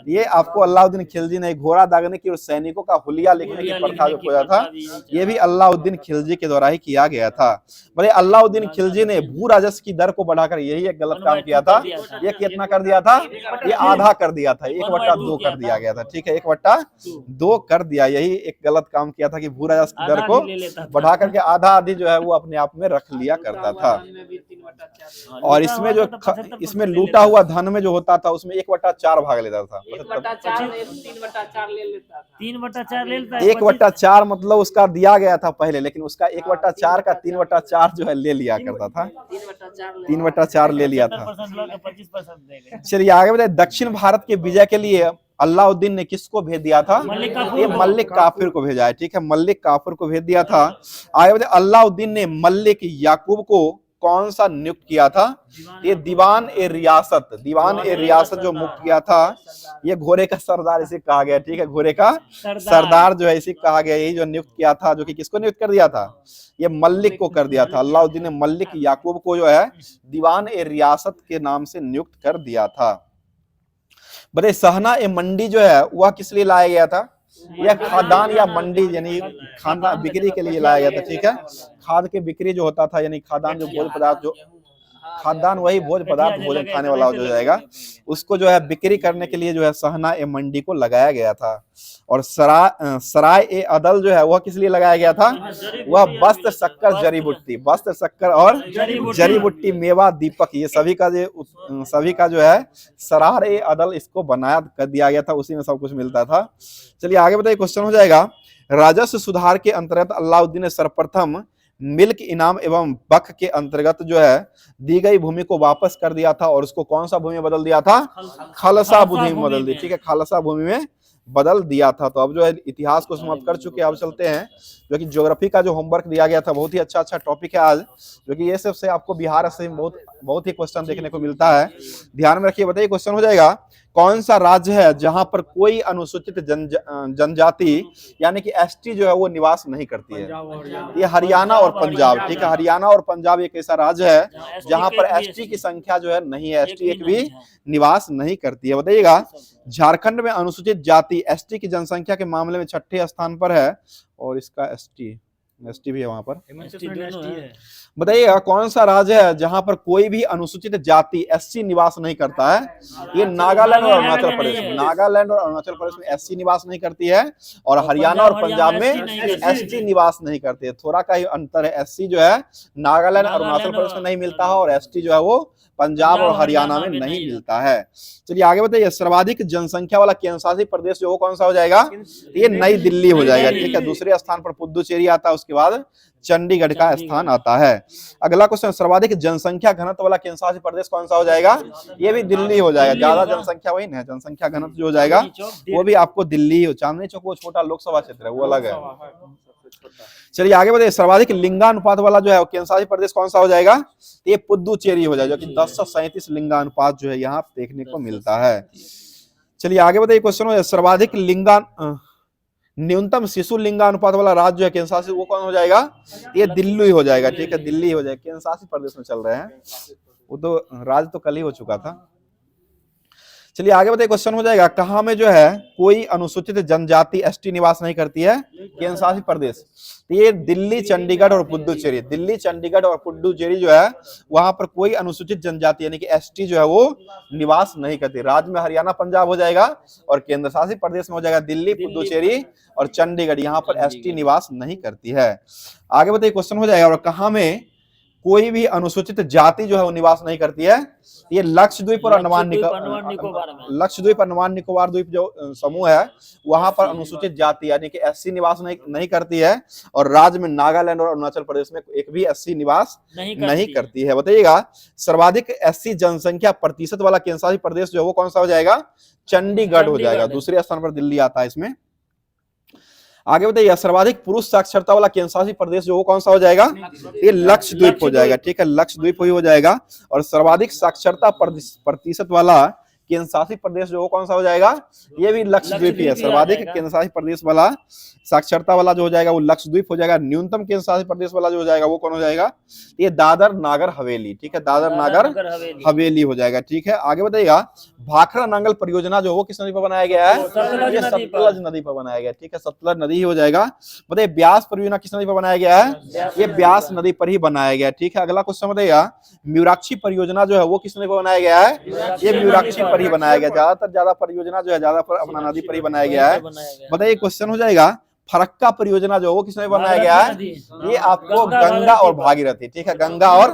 ये आपको अल्लाउद्दीन खिलजी ने। घोड़ा दागने की और सैनिकों का हुलिया लिखने की प्रथा जो खोजा था, ये भी अल्लाउद्दीन खिलजी के द्वारा ही किया गया था। बोले अल्लाउद्दीन खिलजी ने भू राजस्व की दर को बढ़ाकर यही एक गलत काम किया था। ये कितना कर दिया था? ये आधा कर दिया था, 1/2 कर दिया गया था। ठीक है, 1/2 कर दिया। यही एक गलत काम किया था कि भू राजस्व की दर को बढ़ा करके आधा आधी जो है वो अपने आप में रख लिया करता था। और इसमें जो इसमें लूटा हुआ धन में जो होता था उसमें 1/4 भाग लेता था। 1/4 मतलब उसका दिया गया था पहले, लेकिन उसका 1/4 का 3/4 जो है ले लिया करता था। 3/4 ले लिया था। 25%। चलिए आगे बताइए, दक्षिण भारत के विजय के लिए अल्लाउद्दीन ने किसको भेज दिया था? ये मल्लिक काफिर को भेजा है। ठीक है, मल्लिक काफिर को भेज दिया था। आगे बताइए, अल्लाउद्दीन ने मल्लिक याकूब को कौन सा नियुक्त किया था? ये दीवान ए रियासत जो मुक्त किया था। ये घोड़े का सरदार इसे कहा गया। ठीक है, घोड़े का सरदार जो है इसे कहा गया। यही जो नियुक्त किया था, जो कि किसको नियुक्त कर दिया था? ये मल्लिक को कर दिया था। अल्लाउद्दीन ने मल्लिक याकूब को जो है दीवान ए रियासत के नाम से नियुक्त कर दिया था। बड़े सहना ए मंडी जो है वह किस लिए लाया गया था? यह खादान या मंडी यानी खादान बिक्री के लिए लाया गया था। ठीक है, खाद के बिक्री जो होता था, यानी खादान जो भोज्य पदार्थ जो खाद्यान्न वही भोज्य पदार्थ भोजन खाने वाला जो जाएगा उसको जो है बिक्री करने के लिए जो है सहना ए मंडी को लगाया गया था। और सराय ए अदल जो है वह किस लिए लगाया गया था? वह वस्त्र शक्कर जड़ी बूटी, वस्त्र शक्कर और जड़ी बूटी मेवा दीपक ये सभी का जो है सरार ए अदल इसको बनाया कर दिया गया था। उसी में सब कुछ मिलता था। चलिए आगे बताइए। क्वेश्चन हो जाएगा, राजस्व सुधार के अंतर्गत अल्लाउद्दीन ने सर्वप्रथम मिल्क इनाम एवं बख के अंतर्गत जो है दी गई भूमि को वापस कर दिया था और उसको कौन सा भूमि में बदल दिया था? खालसा भूमि में बदल दी। ठीक है, खालसा भूमि में बदल दिया था। तो अब जो है इतिहास को समाप्त कर चुके, अब चलते हैं जो कि ज्योग्राफी का जो होमवर्क दिया गया था। बहुत ही अच्छा टॉपिक है आज, जो कि ये सबसे आपको बिहार से बहुत ही क्वेश्चन देखने को मिलता है। ध्यान में रखिए। बताइए, क्वेश्चन हो जाएगा, कौन सा राज्य है जहां पर कोई अनुसूचित जनजाति यानी कि एसटी जो है वो निवास नहीं करती है? ये हरियाणा और पंजाब। ठीक है, हरियाणा और पंजाब एक ऐसा राज्य है जहां पर एसटी की संख्या जो है नहीं है, एसटी एक भी निवास नहीं करती है। बताइएगा, झारखंड में अनुसूचित जाति एसटी की जनसंख्या के मामले में 6ठे स्थान पर है और इसका एसटी एसटी भी है वहां पर। ST दोनों है। बताइएगा कौन सा राज्य है जहां पर कोई भी अनुसूचित जाति एससी निवास नहीं करता है? ये नागालैंड और अरुणाचल प्रदेश में। नागालैंड और अरुणाचल प्रदेश में एससी निवास नहीं करती है, और हरियाणा और पंजाब में एसटी निवास नहीं करती है। थोड़ा का ही अंतर है। एससी जो है नागालैंड और अरुणाचल प्रदेश में नहीं मिलता है, और एसटी जो है वो पंजाब और हरियाणा में नहीं मिलता है। चलिए आगे बताइए, सर्वाधिक जनसंख्या वाला केंद्र शासित प्रदेश जो वो कौन सा हो जाएगा? ये नई दिल्ली हो जाएगा, ठीक है। दूसरे स्थान पर पुदुचेरी आता है, उसके बाद चंडीगढ़ का स्थान आता है। अगला क्वेश्चन, सर्वाधिक जनसंख्या घनत्व वाला केंद्र शासित प्रदेश कौन सा हो जाएगा? ये भी दिल्ली हो जाएगा। ज्यादा जनसंख्या वही ना, जनसंख्या घनत्व जो हो जाएगा वो भी आपको दिल्ली हो। चांदनी चौक वो छोटा लोकसभा क्षेत्र है, वो अलग है। चलिए आगे बढ़े, सर्वाधिक लिंगानुपात वाला जो है केंद्र शासित प्रदेश कौन सा हो जाएगा? ये पुदुचेरी हो जाएगा, जो कि 1037 लिंगानुपात जो है यहाँ देखने को मिलता है। चलिए आगे बताइए, क्वेश्चन हो जाए, सर्वाधिक न्यूनतम शिशु लिंगानुपात वाला राज्य जो है केंद्र शासित, वो कौन हो जाएगा? ये दिल्ली हो जाएगा, ठीक है, दिल्ली हो जाएगा। केंद्र शासित प्रदेश में चल रहे हैं, वो तो राज्य तो कल ही हो चुका था। चलिए आगे बताइए, क्वेश्चन हो जाएगा, कहाँ में जो है कोई अनुसूचित जनजाति एसटी निवास नहीं करती है? केंद्र शासित प्रदेश। तो ये दिल्ली, चंडीगढ़ और पुदुचेरी। दिल्ली, चंडीगढ़ और पुदुचेरी जो है वहां पर कोई अनुसूचित जनजाति यानी कि एसटी जो है वो निवास नहीं करती। राज्य में हरियाणा, पंजाब हो जाएगा, और केंद्र शासित प्रदेश में हो जाएगा दिल्ली, पुदुचेरी और चंडीगढ़। यहाँ पर एसटी निवास नहीं करती है। आगे बताइए, क्वेश्चन हो जाएगा, और कहाँ में कोई भी अनुसूचित जाति जो है वो निवास नहीं करती है? ये लक्षद्वीप और अंडमान निकोबार। लक्षद्वीप, अंडमान निकोबार द्वीप जो समूह है वहां पर अनुसूचित जाति यानी कि एससी निवास नहीं करती है, और राज्य में नागालैंड और अरुणाचल प्रदेश में एक भी एससी निवास नहीं करती है। बताइएगा, सर्वाधिक एससी जनसंख्या प्रतिशत वाला केंद्र शासित प्रदेश जो है वो कौन सा हो जाएगा? चंडीगढ़ हो जाएगा। दूसरे स्थान पर दिल्ली आता है इसमें। आगे बताइए, सर्वाधिक पुरुष साक्षरता वाला केंद्र शासित प्रदेश जो वो कौन सा हो जाएगा? ये लक्षद्वीप हो जाएगा, ठीक है, लक्षद्वीप ही हो जाएगा। और सर्वाधिक साक्षरता प्रतिशत वाला केंद्र शासित प्रदेश जो वो कौन सा हो जाएगा? ये भी लक्षद्वीप ही है। सर्वाधिक केंद्र शासित प्रदेश वाला साक्षरता वाला जो हो जाएगा वो लक्षद्वीप हो जाएगा। न्यूनतम केंद्र शासित प्रदेश वाला जो हो जाएगा वो कौन हो जाएगा? ये दादर नागर हवेली, ठीक है, दादर नागर हवेली हो जाएगा, ठीक है। आगे बताइएगा, भाखड़ा नांगल परियोजना जो वो किस नदी पर बनाया गया है? ये सतलज नदी पर बनाया गया, ठीक है, सतलज नदी ही हो जाएगा। बताइए, ब्यास परियोजना किस नदी पर बनाया गया है? ये ब्यास नदी पर ही बनाया गया, ठीक है। अगला क्वेश्चन बताइएगा, म्यूराक्षी परियोजना जो है वो किस नदी पर बनाया गया है? ये म्यूराक्षी पर ही बनाया गया। ज्यादा परियोजना जो है ज्यादा पर अपना नदी पर ही बनाया गया है। बताइए, क्वेश्चन हो जाएगा, फरक्का परियोजना जो वो किसने बनाया गया है? ये आपको गंगा और भागीरथी, ठीक है, गंगा और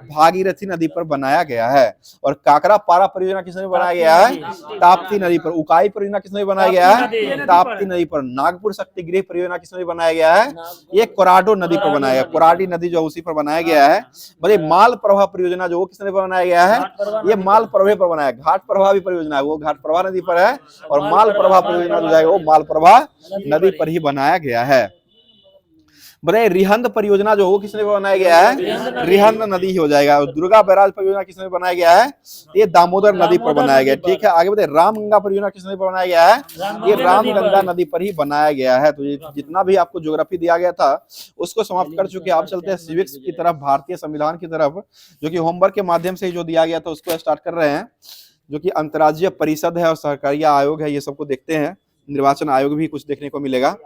भागीरथी नदी पर बनाया गया है। और काकरा पारा परियोजना किसने बनाया गया है? ताप्ती नदी पर। उकाई परियोजना किसने बनाया गया है? ताप्ती नदी पर। नागपुर शक्ति गृह परियोजना किसने बनाया गया है? ये कोराडो नदी पर बनाया गया, कोराडी नदी जो उसी पर बनाया गया है। बताइए, माल प्रवाह परियोजना जो वो किसने बनाया गया है? ये माल प्रवाह पर बनाया। घाट प्रवाह भी परियोजना है, वो घाट प्रवाह नदी पर है, और माल प्रवाह परियोजना जो जाएगा वो माल प्रवाह नदी पर ही बनाया गया है। बताइए, रिहंद परियोजना जो वो किसने बनाया गया है? रिहंद नदी ही हो जाएगा। और दुर्गा बैराज परियोजना किसने बनाया गया है? ये दामोदर नदी पर बनाया गया, ठीक है। आगे बताइए, रामगंगा परियोजना किसने बनाया गया है? ये रामगंगा नदी पर ही बनाया गया है। तो ये जितना भी आपको ज्योग्राफी दिया गया था उसको समाप्त कर चुके। आप चलते हैं सिविक्स की तरफ, भारतीय संविधान की तरफ, जो कि होमवर्क के माध्यम से जो दिया गया था उसको स्टार्ट कर रहे हैं, जो कि अंतर्राज्यीय परिषद है और सहकारिता आयोग है, ये सबको देखते हैं। निर्वाचन आयोग भी कुछ देखने को मिलेगा।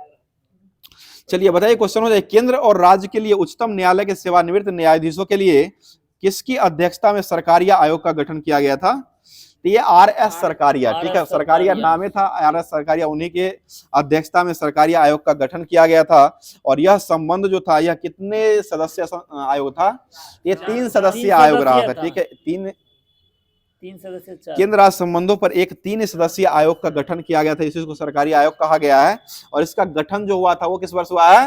चलिए बताइए, क्वेश्चन हो जाए, केंद्र और राज्य के लिए उच्चतम न्यायालय के सेवानिवृत्त न्यायाधीशों के लिए किसकी अध्यक्षता में सरकारिया आयोग का गठन किया गया था? तो ये RS सरकारिया, ठीक है, सरकारिया नामे था, RS सरकारिया, उन्हीं के अध्यक्षता में सरकारिया आयोग का गठन किया गया था। और यह संबंध जो था, यह कितने सदस्य आयोग था? ये 3 सदस्यीय आयोग रहा था, ठीक है। 3 सदस्य केंद्र राज्य संबंधों पर एक 3 सदस्यीय आयोग का गठन किया गया था, इसी को सरकारी आयोग कहा गया है। और इसका गठन जो हुआ था वो किस वर्ष हुआ है?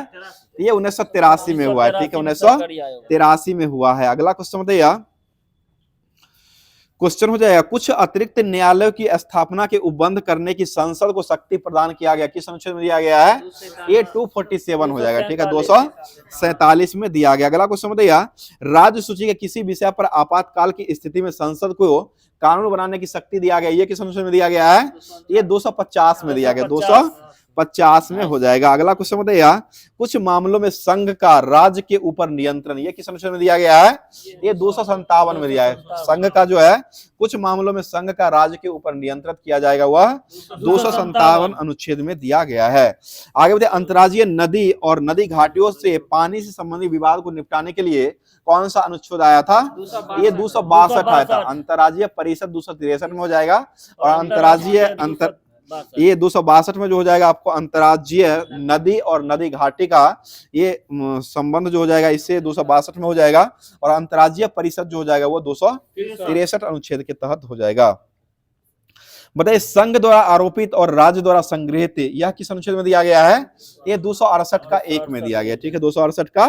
ये 1983 में हुआ है, ठीक है, 1983 में हुआ है। अगला क्वेश्चन बताइए, क्वेश्चन हो जाएगा, कुछ अतिरिक्त न्यायालयों की स्थापना के उपबंध करने की संसद को शक्ति प्रदान किया गया, किस अनुच्छेद में दिया गया है? ये 247 हो जाएगा, ठीक है, 247 में दिया गया। अगला क्वेश्चन बताइए, राज्य सूची के किसी विषय पर आपातकाल की स्थिति में संसद को कानून बनाने की शक्ति दिया गया, ये किस अनुच्छेद में दिया गया है? ये 250 में दिया गया, 50 में हो जाएगा। अगला क्वेश्चन बताइएगा, कुछ मामलों में संघ का राज्य के ऊपर नियंत्रण, ये किस अनुच्छेद में दिया गया है? ये 257 में दिया है। संघ का जो है कुछ मामलों में संघ का राज्य के ऊपर नियंत्रित किया जाएगा, वह 257 अनुच्छेद में दिया गया है। आगे बताइए, अंतर्राज्यीय नदी और नदी घाटियों से पानी से संबंधित विवाद को निपटाने के लिए कौन सा अनुच्छेद आया था? ये 262 आया था। अंतर्राज्यीय परिषद 263 में हो जाएगा, और अंतर्राज्यीय ये 262 में जो हो जाएगा आपको अंतर्राज्यीय नदी और नदी घाटी का ये संबंध जो हो जाएगा इससे 262 में हो जाएगा, और अंतर्राज्यीय परिषद जो हो जाएगा वो 263 अनुच्छेद के तहत हो जाएगा। बताइए, संघ द्वारा आरोपित और राज्य द्वारा संग्रहित यह किस अनुच्छेद में दिया गया है? ये 268 का 1 में दिया गया। ठीक है, 268 का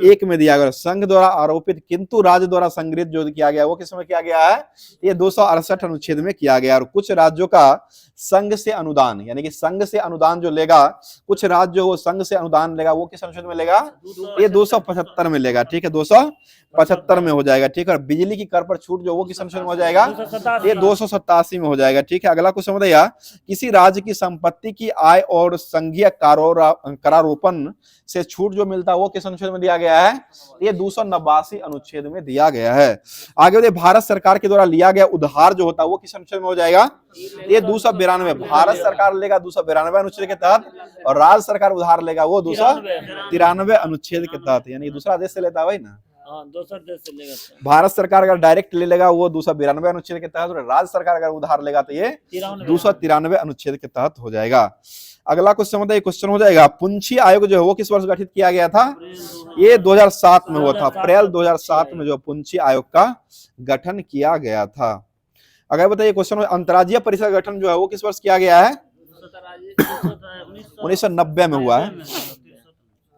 1 में दिया गया। संघ द्वारा आरोपित किंतु राज्य द्वारा संग्रहित जो किया गया वो किस में किया गया है? ये 268 अनुच्छेद में किया गया। और कुछ राज्यों का संघ से अनुदान, यानी कि संघ से अनुदान जो लेगा, कुछ राज्य जो संघ से अनुदान लेगा वो किस अनुच्छेद में लेगा? ये 275 में लेगा। ठीक है, 275 में हो जाएगा। ठीक है, और बिजली की कर पर छूट जो वो किस अनुच्छेद में हो जाएगा? ये 287 में हो जाएगा। ठीक है, अगला क्वेश्चन बताइए, किसी राज्य की संपत्ति की आय और संघीय करारोपण से छूट जो मिलता है वो किस अनुच्छेद में दिया गया है? ये 289 अनुच्छेद में दिया गया है। आगे बताइए, भारत सरकार के द्वारा लिया गया उधार जो होता है वो किस अनुच्छेद में हो जाएगा? ये 292। भारत सरकार लेगा 292 अनुच्छेद के तहत, और राज्य सरकार उधार लेगा वो 293 अनुच्छेद के तहत, यानी दूसरा देश से लेता है भाई ना। दूसरा देश से लेगा। भारत सरकार अगर डायरेक्ट ले लेगा वो 292 अनुच्छेद के तहत, और राज्य सरकार अगर उधार लेगा तो ये 293 अनुच्छेद के तहत हो जाएगा। अगला क्वेश्चन बताइए, क्वेश्चन हो जाएगा, पुंछी आयोग जो है वो किस वर्ष गठित किया गया था? ये 2007 में हुआ था। अप्रैल 2007 में जो पुंछी आयोग का गठन किया गया था। अगर बताइए क्वेश्चन, अंतर्राज्यीय परिषद गठन जो है वो किस वर्ष किया गया है? 1990 में हुआ है।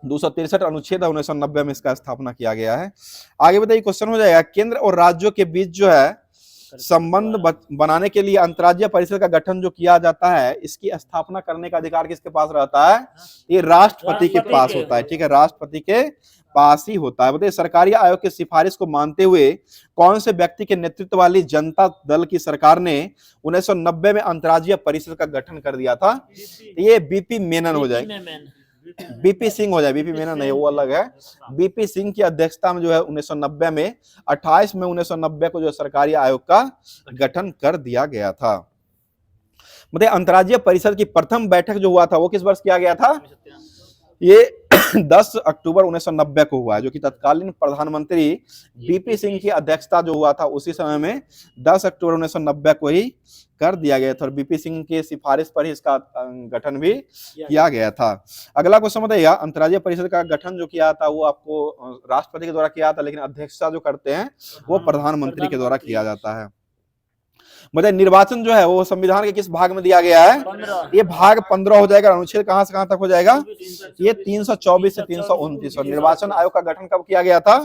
263 अनुच्छेद 1990 में इसका स्थापना किया गया है। आगे बताइए, क्वेश्चन हो जाएगा, केंद्र और राज्यों के बीच जो है संबंध बनाने के लिए अंतर्राज्यीय परिषद का गठन जो किया जाता है, इसकी स्थापना करने का अधिकार किसके पास रहता है? ये राष्ट्रपति के पास होता है। ठीक है, राष्ट्रपति के पास ही होता है। बताइए, सरकारी आयोग की सिफारिश को मानते हुए कौन से व्यक्ति के नेतृत्व वाली जनता दल की सरकार ने 1990 में अंतर्राज्यीय परिषद का गठन कर दिया था? ये बीपी मेनन हो जाएगा। बीपी सिंह हो जाए, बीपी मेनन नहीं, वो अलग है। बीपी सिंह की अध्यक्षता में जो है 1990 में 28 में 1990 को जो सरकारी आयोग का गठन कर दिया गया था। मतलब अंतर्राज्यीय परिषद की प्रथम बैठक जो हुआ था वो किस वर्ष किया गया था? ये 10 अक्टूबर 1990 को हुआ है, जो कि तत्कालीन प्रधानमंत्री बीपी सिंह की अध्यक्षता जो हुआ था उसी समय में 10 अक्टूबर 1990 को ही कर दिया गया था, और बीपी सिंह के सिफारिश पर ही इसका गठन भी किया गया था। अगला क्वेश्चन बताइएगा, अंतर्राज्यीय परिषद का गठन जो किया था वो आपको राष्ट्रपति के द्वारा किया था, लेकिन अध्यक्षता जो करते हैं वो प्रधानमंत्री के द्वारा किया जाता है। मतलब निर्वाचन जो है वो संविधान के किस भाग में दिया गया है? ये भाग 15 हो जाएगा। अनुच्छेद कहां से कहां तक हो जाएगा? ये 324 से 329। और निर्वाचन आयोग का गठन कब किया गया था?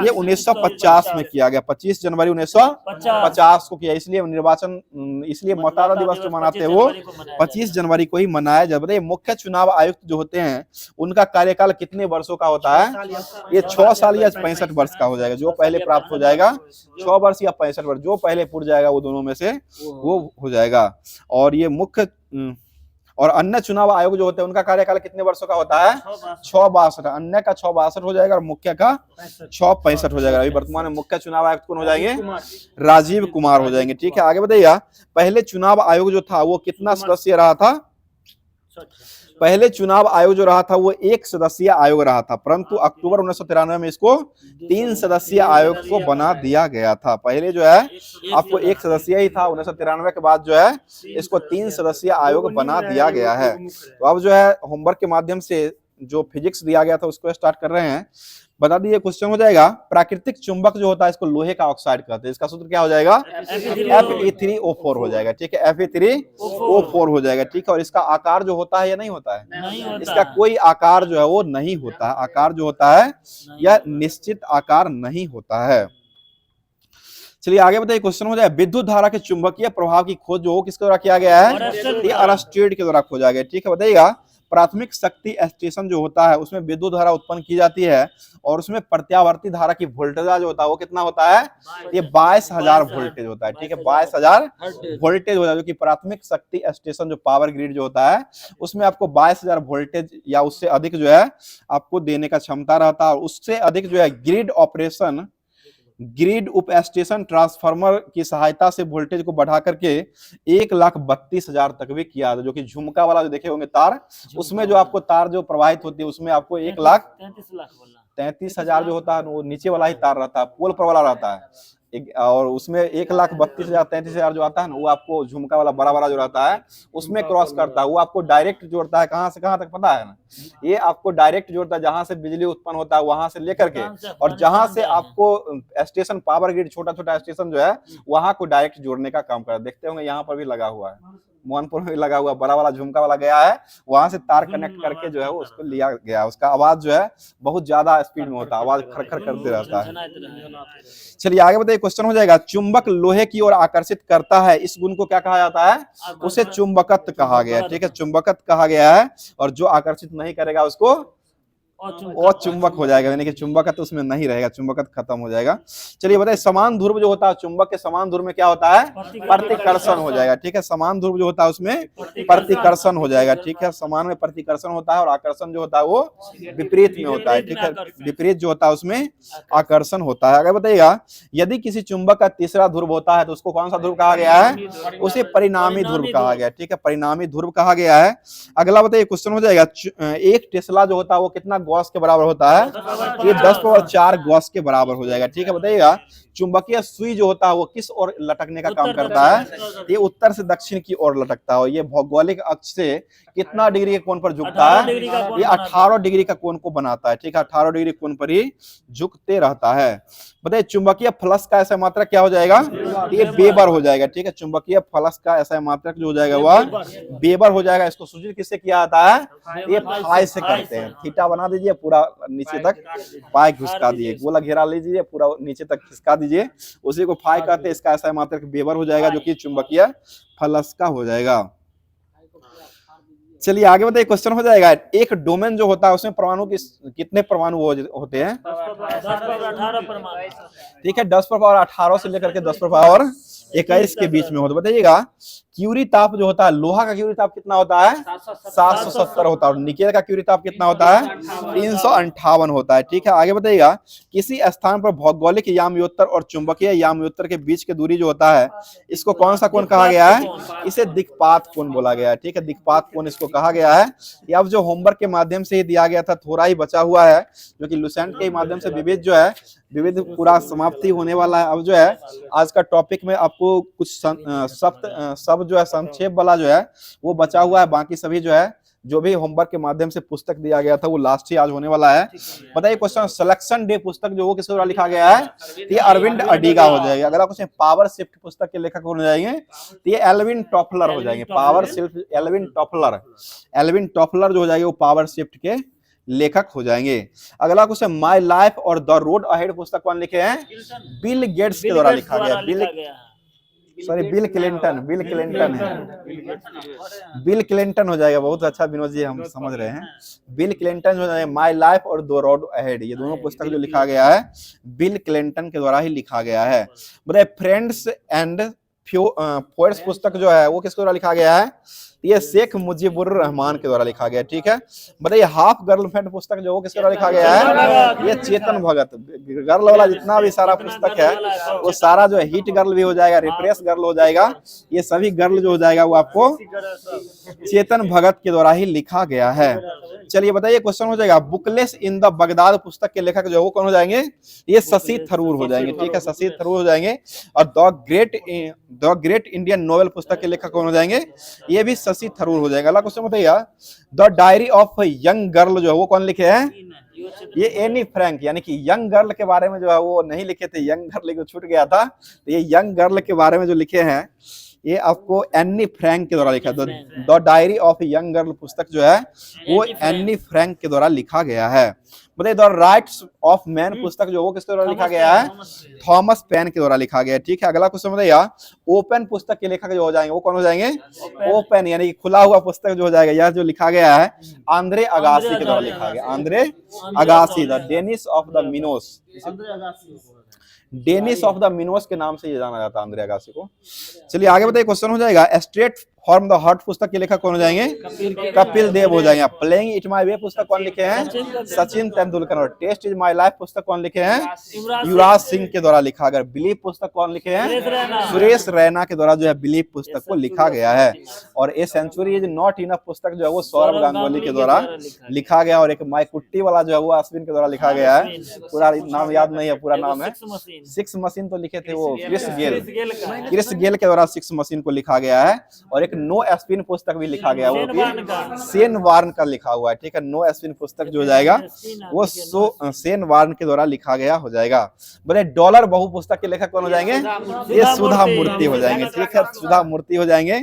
ये 1950 में किया गया, 25 जनवरी 1950 को किया। इसलिए निर्वाचन, इसलिए मतदाता दिवस जो मनाते हैं वो 25 जनवरी को ही मनाया जाता है। मुख्य चुनाव आयुक्त जो होते हैं उनका कार्यकाल कितने वर्षों का होता है? ये 6 साल या 65 वर्ष का हो जाएगा। जो पहले प्राप्त हो जाएगा 6 वर्ष या 65 वर्ष, जो पहले पूर जाएगा वो दोनों में से वो हो जाएगा। और ये मुख्य और अन्य चुनाव आयोग जो होते हैं उनका कार्यकाल कितने वर्षों का होता है? 662। अन्य का 662 हो जाएगा और मुख्य का 665 हो जाएगा। अभी वर्तमान में मुख्य चुनाव आयुक्त कौन हो जाएंगे? राजीव कुमार हो जाएंगे। ठीक है, आगे बताइए, पहले चुनाव आयोग जो था वो कितना सदस्य रहा था? पहले चुनाव आयोग जो रहा था वो 1 सदस्यीय आयोग रहा था, परंतु अक्टूबर 1993 में इसको 3 सदस्यीय आयोग को बना दिया गया था। पहले जो है आपको 1 सदस्यीय ही था, 1993 के बाद जो है इसको 3 सदस्यीय आयोग बना दिया गया है। तो अब जो है होमवर्क के माध्यम से जो फिजिक्स दिया गया था उसको स्टार्ट कर रहे हैं। बता दिए, क्वेश्चन हो जाएगा, प्राकृतिक चुंबक जो होता है इसको लोहे का ऑक्साइड कहते हैं, इसका सूत्र क्या हो जाएगा? Fe3O4 हो जाएगा। ठीक है, Fe3O4 हो जाएगा। ठीक है, और इसका आकार जो होता है या नहीं होता है? नहीं होता। इसका कोई आकार जो है वो नहीं होता है। आकार जो होता है यह निश्चित आकार नहीं होता है। चलिए आगे बताइए, क्वेश्चन हो जाए, विद्युत धारा के चुंबकीय प्रभाव की खोज जो किसके द्वारा किया गया है? ये अरस्टेड के द्वारा खोजा गया। ठीक है, बताइएगा, प्राथमिक शक्ति स्टेशन जो होता है उसमें विद्युत धारा उत्पन्न की जाती है और उसमें प्रत्यावर्ती धारा की वोल्टेज जो होता है वो कितना होता है, ये 22,000 वोल्टेज होता है। ठीक है, 22,000 वोल्टेज होता है, जो कि प्राथमिक शक्ति स्टेशन जो पावर ग्रिड जो होता है उसमें आपको 22,000 वोल्टेज या उससे अधिक जो है आपको देने का क्षमता रहता है। और उससे अधिक जो है ग्रिड ऑपरेशन, ग्रिड उप स्टेशन ट्रांसफार्मर की सहायता से वोल्टेज को बढ़ा करके 1,32,000 तक भी किया, जो कि झुमका वाला जो देखे होंगे तार, उसमें जो आपको तार जो प्रवाहित होती है उसमें आपको 1,33,000 जो होता है वो नीचे वाला ही तार रहता है, पोल पर वाला रहता है। और उसमें 1,32,000 33,000 जो आता है ना वो आपको झुमका वाला बड़ा बड़ा जो रहता है उसमें क्रॉस करता है, वो आपको डायरेक्ट जोड़ता है कहाँ से कहाँ तक पता है ना, ये आपको डायरेक्ट जोड़ता है जहां से बिजली उत्पन्न होता है वहां से लेकर के, और जहां से आपको स्टेशन पावर ग्रिड छोटा छोटा स्टेशन जो है वहां को डायरेक्ट जोड़ने का काम करता है। देखते होंगे यहाँ पर भी लगा हुआ है, मोहनपुर में भी लगा हुआ बड़ा वाला झुमका वाला गया है, वहां से तार कनेक्ट करके जो है वो उसको लिया गया। उसका आवाज जो है बहुत ज्यादा स्पीड में होता है, आवाज खरखर करते रहता है। चलिए आगे बताइए, क्वेश्चन हो जाएगा, चुंबक लोहे की ओर आकर्षित करता है, इस गुण को क्या कहा जाता है, उसे चुंबकत्व कहा गया है। ठीक है, चुंबकत्व कहा गया है, और जो आकर्षित नहीं करेगा उसको और चुंबक हो जाएगा, यानी कि चुंबकत्व तो उसमें नहीं रहेगा, चुंबकत्व खत्म हो जाएगा। चलिए बताइए, समान ध्रुव जो होता है चुंबक के समान ध्रुव में क्या होता है, प्रतिकर्षण हो जाएगा। ठीक है, समान ध्रुव जो होता है उसमें प्रतिकर्षण हो जाएगा। ठीक है, समान में प्रतिकर्षण होता है और आकर्षण जो होता है वो विपरीत में होता है। ठीक है, विपरीत जो होता है उसमें आकर्षण होता है। अगर बताइएगा, यदि किसी चुंबक का तीसरा ध्रुव होता है तो उसको कौन सा ध्रुव कहा गया है, उसे परिणामी ध्रुव कहा गया है। ठीक है, परिणामी ध्रुव कहा गया है। अगला बताइए, क्वेश्चन हो जाएगा, एक टेस्ला जो होता है वो कितना गॉस के बराबर होता है, ये 10⁴ गॉस के बराबर हो जाएगा। ठीक है, बताइएगा, चुंबकीय सुई जो होता है वो किस ओर लटकने का काम करता है, ये उत्तर से दक्षिण की ओर लटकता है। ये भौगोलिक अक्ष से कितना डिग्री के कोण पर झुकता है, ये 18 डिग्री का कोण को बनाता है। ठीक है, 18 डिग्री कोण पर ही झुकते रहता है। बताइए, चुंबकीय फ्लक्स का ऐसा मात्रक क्या हो जाएगा, ये वेबर हो जाएगा। ठीक है, चुंबकीय फ्लक्स का ऐसा मात्रक जो हो जाएगा वह वेबर हो जाएगा। इसको सूचित किससे किया जाता है, ये फाई से करते हैं। थीटा बना दीजिए, पूरा नीचे तक पाई घुसका दिए, गोला घेरा लीजिए, पूरा नीचे तक खिसका दीजिए, उसी को फाई कहते हैं। इसका ऐसा मात्रक वेबर हो जाएगा, जो कि चुंबकीय फ्लक्स का हो जाएगा। चलिए आगे बताइए, क्वेश्चन हो जाएगा, एक डोमेन जो होता है उसमें परमाणु कितने परमाणु होते हैं, 10⁻18 परमाणु। ठीक है, 10⁻18 से लेकर के 10⁻21 के बीच में होता है। बताइएगा, क्यूरी ताप जो होता है, लोहा का क्यूरी ताप कितना होता है, 770 होता है, और निकेल का क्यूरी ताप कितना होता है, 358 होता है। ठीक है, आगे बताइएगा, किसी स्थान पर भौगोलिक यामयोत्तर और चुंबकीय यामयोत्तर के बीच की दूरी जो होता है इसको कौन सा कोण कहा गया है, इसे दिक्पात कोण बोला गया है। ठीक है, दिक्पात कोण इसको कहा गया है। ये अब जो होमवर्क के माध्यम से ही दिया गया था, थोड़ा ही बचा हुआ है, जो कि लुसेंट के माध्यम से विविध पूरा समाप्ति होने वाला है। अब जो है आज का टॉपिक में आपको कुछ सब जो है संक्षेप वाला जो है वो बचा हुआ है, बाकी सभी जो है जो भी होमवर्क के माध्यम से पुस्तक दिया गया था वो लास्ट ही आज होने वाला है। बताइए, क्वेश्चन, सिलेक्शन डे पुस्तक जो वो किसके द्वारा लिखा गया है, ये अरविंद अडिगा हो जाएगा। अगला क्वेश्चन, पावर शिफ्ट पुस्तक के लेखक हो जाएंगे, तो ये एल्विन टॉफलर हो जाएंगे। पावर शिफ्ट एल्विन टॉफलर जो हो जाएंगे वो पावर शिफ्ट के लेखक हो जाएंगे। अगला क्वेश्चन, माय लाइफ और द रोड अहेड पुस्तक कौन लिखे हैं, बिल गेट्स के द्वारा लिखा गया। बिल क्लिंटन है, बिल क्लिंटन हो जाएगा। बहुत अच्छा विनोद जी, हम समझ रहे हैं, बिल क्लिंटन हो जाएगा। माय लाइफ और द रोड अहेड, ये दोनों पुस्तक जो लिखा गया है बिल क्लिंटन के द्वारा ही लिखा गया है। बताइए, फ्रेंड्स एंड फोर्स पुस्तक जो है वो किसके द्वारा लिखा गया है, ये शेख मुजीबुर रहमान के द्वारा लिखा गया। ठीक है, बताइए, हाफ गर्लफ्रेंड पुस्तक जो वो किसके द्वारा लिखा गया है, ये चेतन भगत। गर्ल वाला जितना भी सारा पुस्तक है वो सारा जो है हिट गर्ल भी हो जाएगा, रिप्रेस गर्ल हो जाएगा, ये सभी गर्ल जो हो जाएगा वो आपको चेतन भगत के द्वारा ही लिखा गया है। चलिए बताइए, क्वेश्चन हो जाएगा, बुकलेस इन द बगदाद पुस्तक के लेखक जो वो कौन हो जाएंगे, ये शशि थरूर हो जाएंगे। ठीक है, शशि थरूर हो जाएंगे। और द ग्रेट इंडियन नोवेल पुस्तक के लेखक कौन हो जाएंगे, ये भी शशि थरूर हो जाएगा। अगला क्वेश्चन बताइए, the diary of young girl जो है वो कौन लिखे हैं, ये एनी फ्रैंक, यानी कि यंग गर्ल के बारे में जो है वो नहीं लिखे थे, यंग गर्ल को छूट गया था, तो ये यंग गर्ल के बारे में जो लिखे हैं ये आपको एनी फ्रैंक के द्वारा लिखा है। The diary of young girl पुस्तक जो है वो एनी फ्रैंक के द्वारा लिखा गया है। बताइए द राइट्स ऑफ मैन पुस्तक जो वो किसके द्वारा लिखा गया है? थॉमस पेन के द्वारा लिखा गया है। ठीक है, अगला क्वेश्चन बताइए, ओपन पुस्तक के लेखक जो हो जाएंगे वो कौन हो जाएंगे? ओपन यानी कि खुला हुआ पुस्तक जो हो जाएगा, यह जो लिखा गया है आंद्रे अगासी के द्वारा लिखा गया। Andre Agassi, the Dennis of the Minos, Dennis of the Minos के नाम से ये जाना जाता है आंद्रे अगासी को। चलिए आगे बताइए, क्वेश्चन हो जाएगा स्ट्रेट फॉर्म द हार्ट पुस्तक के लेखक कौन हो जाएंगे? कपिल देव हो जाएंगे। प्लेइंग इट माय वे पुस्तक कौन लिखे हैं? सचिन तेंदुलकर। और टेस्ट इज माय लाइफ पुस्तक कौन लिखे हैं? युवराज सिंह के द्वारा लिखा गया। बिलीव पुस्तक कौन लिखे हैं? सुरेश रैना के द्वारा जो है बिलीव पुस्तक को लिखा गया है। और a century is not enough पुस्तक जो है वो सौरभ गांगुली के द्वारा लिखा गया। और एक माई कुट्टी वाला जो है वो अश्विन के द्वारा लिखा गया है। पूरा नाम याद नहीं है, पूरा नाम है सिक्स मशीन तो लिखे थे वो क्रिस गेल, क्रिस गेल के द्वारा सिक्स मशीन को लिखा गया है। और एक नो एस्पिन पुस्तक भी लिखा गया, वो सेन वार्न का लिखा हुआ है। ठीक है, नो एस्पिन पुस्तक जो हो जाएगा वो सेन वार्न के द्वारा लिखा गया हो जाएगा। बोले डॉलर बहु पुस्तक के लेखक कौन हो जाएंगे? ये सुधा मूर्ति हो जाएंगे। ठीक है, सुधा मूर्ति हो जाएंगे।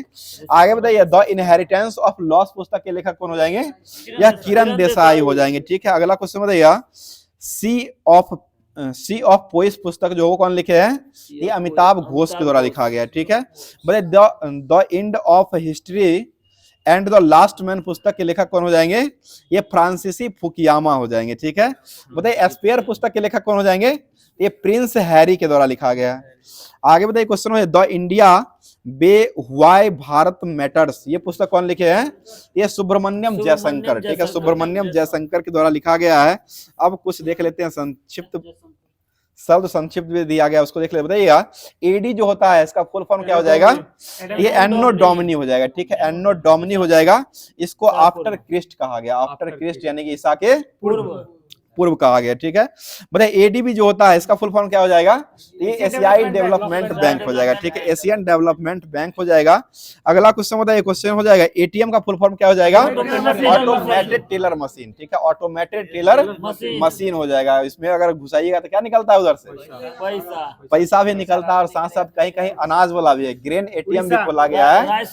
आगे बताइए, द इनहेरिटेंस ऑफ लॉस पुस्तक के लेखक कौन हो जाएंगे? यह किरण देसाई हो जाएंगे। ठीक है, अगला क्वेश्चन बताइए, सी ऑफ पोइस पुस्तक जो वो कौन लिखे हैं? ये अमिताभ घोष के द्वारा लिखा गया है। ठीक है, बोले the end of history and the last man पुस्तक के लेखक कौन हो जाएंगे? ये फ्रांसीसी फुकियामा हो जाएंगे। ठीक है, बताइए स्पेयर पुस्तक के लेखक कौन हो जाएंगे? ये प्रिंस हैरी के द्वारा लिखा गया है। आगे बताइए, क्वेश्चन है the India way why Bharat matters, ये पुस्तक कौन लिखे हैं? ये सुब्रमण्यम जयशंकर। ठीक है, सुब्रमण्यम जयशंकर के द्वारा लिखा गया है। अब कुछ देख लेते हैं, संक्षिप्त शब्द संक्षिप्त भी दिया गया, उसको देख ले। बताइएगा एडी जो होता है इसका फुल फॉर्म क्या हो जाएगा? ये एन्नो डोमिनी हो जाएगा। ठीक है, एन्नो डोमिनी हो जाएगा। इसको आफ्टर क्रिस्ट कहा गया, आफ्टर क्रिस्ट यानी कि ईसा के पूर्व कहा गया। ठीक है, बताइए एडीबी जो होता है इसका फुल फॉर्म क्या हो जाएगा? ये एशियाई डेवलपमेंट बैंक हो जाएगा। ठीक है, एशियन डेवलपमेंट बैंक हो जाएगा। अगला क्वेश्चन बताइए, क्वेश्चन हो जाएगा एटीएम का फुल फॉर्म क्या हो जाएगा? Automated teller machine. ठीक है, ऑटोमेटेड टेलर मशीन हो जाएगा। इसमें अगर घुसाइएगा तो क्या निकलता है? उधर से पैसा भी निकलता है और साथ साथ कहीं कहीं अनाज वाला भी है। ग्रेन एटीएम भी खोला गया है,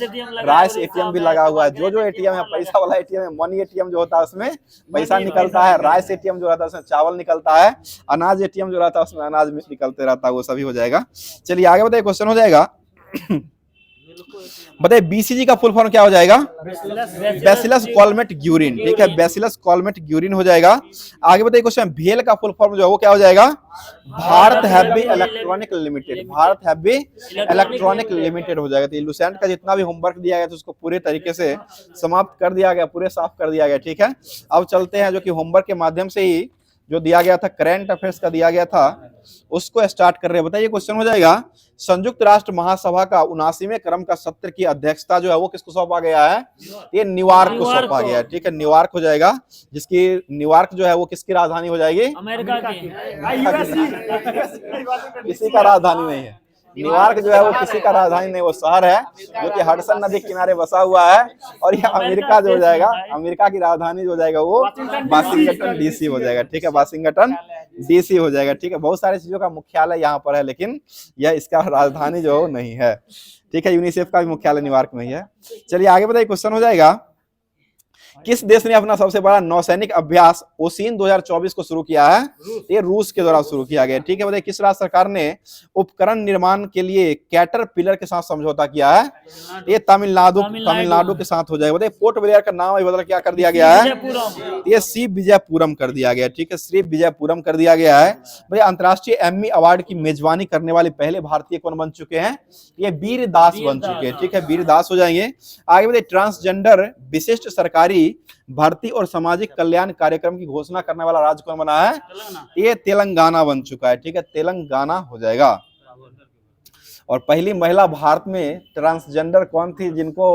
राइस एटीएम भी लगा हुआ है। जो एटीएम है पैसा वाला एटीएम है, मनी एटीएम जो होता है उसमें पैसा निकलता है। राइस एटीएम जो रहता है उसमें चावल निकलता है। अनाज एटीएम जो रहता है उसमें अनाज निकलते रहता है, वो सभी हो जाएगा। चलिए आगे बताइए, क्वेश्चन हो जाएगा बताइए बीसीजी का फुल फॉर्म क्या हो जाएगा? Bacillus Calmette Guerin. ठीक है, बैसिलस कॉलमेट ग्यूरिन हो जाएगा। आगे बताइए क्वेश्चन, भेल का फुल फॉर्म जो है वो क्या हो जाएगा? Bharat heavy electronic limited. Bharat heavy electronic limited हो जाएगा। तो लुसेंट का जितना भी होमवर्क दिया गया था उसको पूरे तरीके से समाप्त कर दिया गया, पूरे साफ कर दिया गया। ठीक है, अब चलते हैं जो कि होमवर्क के माध्यम से ही जो दिया गया था, करंट अफेयर्स का दिया गया था, उसको स्टार्ट कर रहे हैं। बताइए क्वेश्चन हो जाएगा, संयुक्त राष्ट्र महासभा का 79वें क्रम का सत्र की अध्यक्षता जो है वो किसको सौंपा गया है? ये न्यूयॉर्क को सौंपा गया है। ठीक है, न्यूयॉर्क हो जाएगा, जिसकी न्यूयॉर्क जो है वो किसकी राजधानी हो जाएगी? अमेरिका की। किसी का राजधानी नहीं है। न्यूयॉर्क जो है वो किसी का राजधानी नहीं, वो शहर है जो कि हडसन नदी के किनारे बसा हुआ है। और ये अमेरिका जो हो जाएगा, अमेरिका की राजधानी जो हो जाएगा वो वाशिंगटन डीसी हो जाएगा। ठीक है, वाशिंगटन डीसी हो जाएगा। ठीक है, बहुत सारी चीजों का मुख्यालय यहाँ पर है, लेकिन यह इसका राजधानी जो नहीं है। ठीक है, यूनिसेफ का भी मुख्यालय न्यूयॉर्क में ही है। चलिए आगे बताइए, क्वेश्चन हो जाएगा, किस देश ने अपना सबसे बड़ा नौसैनिक अभ्यास ओसिन 2024 को शुरू किया है? ये रूस के द्वारा शुरू किया गया। ठीक है, बताइए किस राज्य सरकार ने उपकरण निर्माण के लिए कैटरपिलर के साथ समझौता किया है? ये तमिलनाडु के साथ हो जाएगा। बताइए पोर्ट ब्लेयर का नाम बदल क्या कर दिया गया है? ये श्री विजयपुरम कर दिया गया। ठीक है, श्री विजयपुरम कर दिया गया है। भाई अंतर्राष्ट्रीय एम्मी अवार्ड की मेजबानी करने वाले पहले भारतीय कौन बन चुके हैं? ये वीर दास बन चुके हैं। ठीक है, वीर दास हो जाएंगे। आगे बताइए ट्रांसजेंडर विशिष्ट सरकारी भर्ती और सामाजिक कल्याण कार्यक्रम की घोषणा करने वाला राज्य कौन बना है? ये तेलंगाना बन चुका है। ठीक है, तेलंगाना हो जाएगा। और पहली महिला भारत में ट्रांसजेंडर कौन थी जिनको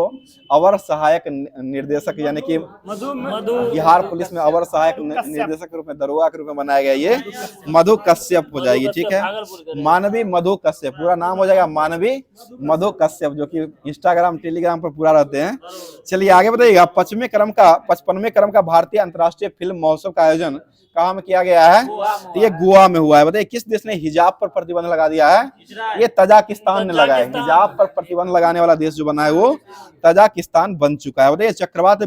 अवर सहायक निर्देशक यानी कि बिहार पुलिस में अवर सहायक निर्देशक के रूप में, दरोगा के रूप में बनाया गया? ये मधु कश्यप हो जाएगी। ठीक है, मानवी मधु कश्यप, पूरा नाम हो जाएगा मानवी मधु कश्यप, जो कि इंस्टाग्राम टेलीग्राम पर पूरा रहते हैं। चलिए आगे बताइएगा, 55वें क्रम का भारतीय अंतर्राष्ट्रीय फिल्म महोत्सव का आयोजन कहाँ में किया गया है? तो ये गोवा में हुआ है। बताइए किस देश ने हिजाब पर प्रतिबंध लगा दिया है? ये तजाकिस्तान ने लगाया है। हिजाब पर प्रतिबंध लगाने वाला देश जो बना है वो तजाकिस्तान बन चुका है। बताइए चक्रवात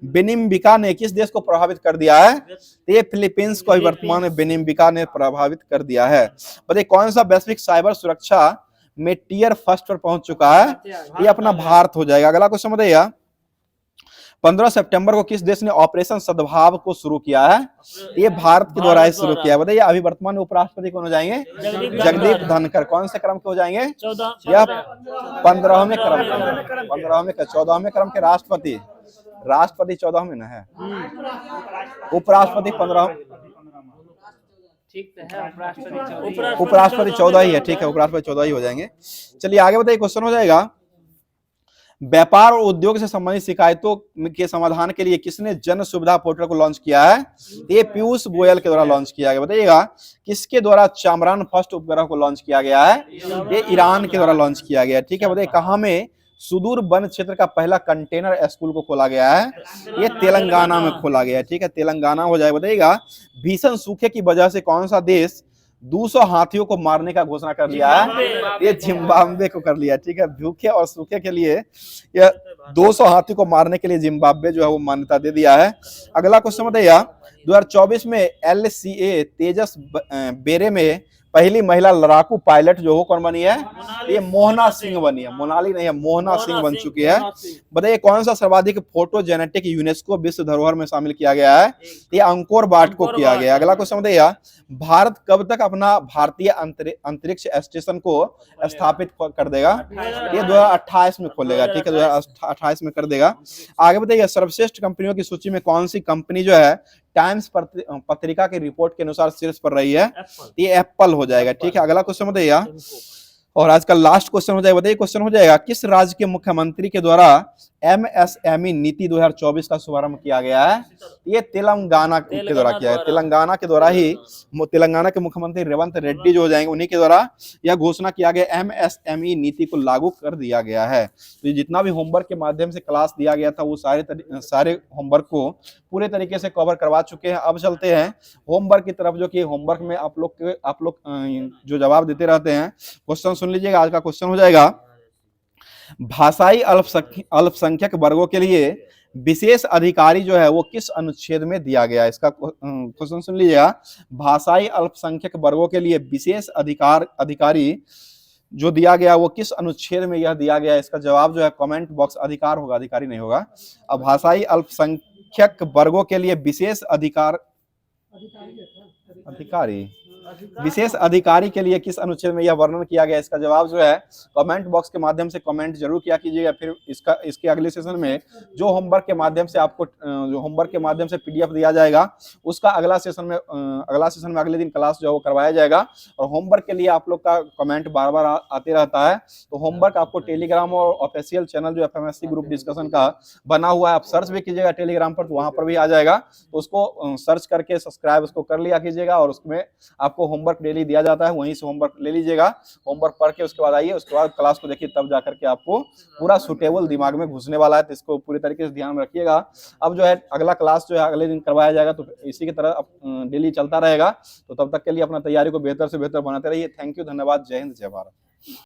बेनिम्बिका ने किस देश को प्रभावित कर दिया है? तो ये फिलीपींस को वर्तमान में बेनिम्बिका ने प्रभावित कर दिया है। बताइए कौन सा वैश्विक साइबर सुरक्षा में टियर फर्स्ट पर पहुंच चुका है? ये अपना भारत हो जाएगा। अगला क्वेश्चन बताइए 15 सितंबर को किस देश ने ऑपरेशन सद्भाव को शुरू किया है? ये भारत के द्वारा ही शुरू किया है। बताइए अभी वर्तमान में उपराष्ट्रपति कौन हो जाएंगे? जगदीप धनखड़। कौन से क्रम के हो जाएंगे? या 15वें क्रम के? 15वें का 14वें क्रम के राष्ट्रपति 14 में ना है, उपराष्ट्रपति 15, उपराष्ट्रपति 14 ही है। ठीक है, उपराष्ट्रपति 14 ही हो जाएंगे। चलिए आगे बताइए क्वेश्चन हो जाएगा व्यापार और उद्योग से संबंधित शिकायतों के समाधान के लिए किसने जन सुविधा पोर्टल को लॉन्च किया है? ये पीयूष गोयल के द्वारा लॉन्च किया गया। बताइएगा किसके द्वारा चामरान फर्स्ट उपग्रह को लॉन्च किया गया है? ये ईरान के द्वारा लॉन्च किया गया। ठीक है, बताइए कहाँ में सुदूर वन क्षेत्र का पहला कंटेनर स्कूल को खोला गया है? ये तेलंगाना में खोला गया है। ठीक है, तेलंगाना हो जाए। बताइएगा भीषण सूखे की वजह से कौन सा देश 200 हाथियों को मारने का घोषणा कर लिया है? ये जिम्बाब्वे को कर लिया। ठीक है, भूखे और सूखे के लिए यह 200 हाथी को मारने के लिए जिम्बाब्वे जो है वो मान्यता दे दिया है। अगला क्वेश्चन बताइए 2024 में LCA तेजस बेरे में पहली महिला लड़ाकू पायलट जो हो कौन बनी है? ये मोहना सिंह बनी है। मोनाली नहीं है, मोहना सिंह बन चुकी है। बताइए कौन सा सर्वाधिक फोटोजेनेटिक यूनेस्को विश्व धरोहर में शामिल किया गया है? ये अंकोर वाट को किया गया। अगला क्वेश्चन बताइए भारत कब तक अपना भारतीय अंतरिक्ष स्टेशन को स्थापित कर देगा? ये 2028 में खोलेगा। ठीक है, 2028 में कर देगा। आगे बताइए सर्वश्रेष्ठ कंपनियों की सूची में कौन सी कंपनी जो है टाइम्स पत्रिका की रिपोर्ट के अनुसार शीर्ष पर रही है? ये एप्पल हो जाएगा। ठीक है, अगला क्वेश्चन बताइए और आज का लास्ट क्वेश्चन हो जाएगा। बताइए क्वेश्चन हो जाएगा किस राज्य के मुख्यमंत्री के द्वारा MSME नीति 2024 का शुभारंभ किया गया है? ये तेलंगाना के द्वारा किया है। तेलंगाना के द्वारा ही तेलंगाना के मुख्यमंत्री रेवंत रेड्डी जो हो जाएंगे उन्हीं के द्वारा यह घोषणा किया गया MSME नीति को लागू कर दिया गया है। तो ये जितना भी होमवर्क के माध्यम से क्लास दिया गया था वो सारे होमवर्क को पूरे तरीके से कवर करवा चुके हैं। अब चलते हैं होमवर्क की तरफ, जो कि होमवर्क में आप लोग जो जवाब देते रहते हैं। क्वेश्चन सुन लीजिएगा। आज का क्वेश्चन हो जाएगा भाषाई अल्पसंख्यक वर्गों के लिए विशेष अधिकारी जो है वो किस अनुच्छेद में दिया गया है? इसका क्वेश्चन सुन लीजिएगा। भाषाई अल्पसंख्यक वर्गों के लिए विशेष अधिकारी जो दिया गया वो किस अनुच्छेद में यह दिया गया है? इसका जवाब जो है कमेंट बॉक्स, अधिकार होगा, अधिकारी नहीं होगा। अब भाषाई अल्पसंख्यक वर्गों के लिए विशेष विशेष अधिकारी के लिए किस अनुच्छेद में यह वर्णन किया गया? इसका जवाब जो है कमेंट बॉक्स के माध्यम से कमेंट जरूर किया कीजिएगा। फिर इसके अगले सेशन में जो होमवर्क के माध्यम से आपको PDF दिया जाएगा उसका अगला सेशन में अगले दिन क्लास जो है वो करवाया जाएगा। और होमवर्क के लिए आप लोग का कमेंट बार बार आते रहता है, तो होमवर्क आपको टेलीग्राम और ऑफिशियल चैनल जो FMSC ग्रुप डिस्कशन का बना हुआ है, आप सर्च भी कीजिएगा टेलीग्राम पर, तो वहां पर भी आ जाएगा। तो उसको सर्च करके सब्सक्राइब उसको कर लिया कीजिएगा और उसमें आपको होमवर्क डेली दिया जाता है, वहीं से होमवर्क ले लीजिएगा। होमवर्क पढ़ के उसके बाद आइए, उसके बाद क्लास को देखिए, तब जाकर के आपको पूरा सुटेबल दिमाग में घुसने वाला है। तो इसको पूरी तरीके से ध्यान में रखिएगा। अब जो है अगला क्लास जो है अगले दिन करवाया जाएगा, तो इसी की तरह डेली चलता रहेगा। तो तब तक के लिए अपना तैयारी को बेहतर से बेहतर बनाते रहिए। थैंक यू, धन्यवाद, जय हिंद, जय भारत।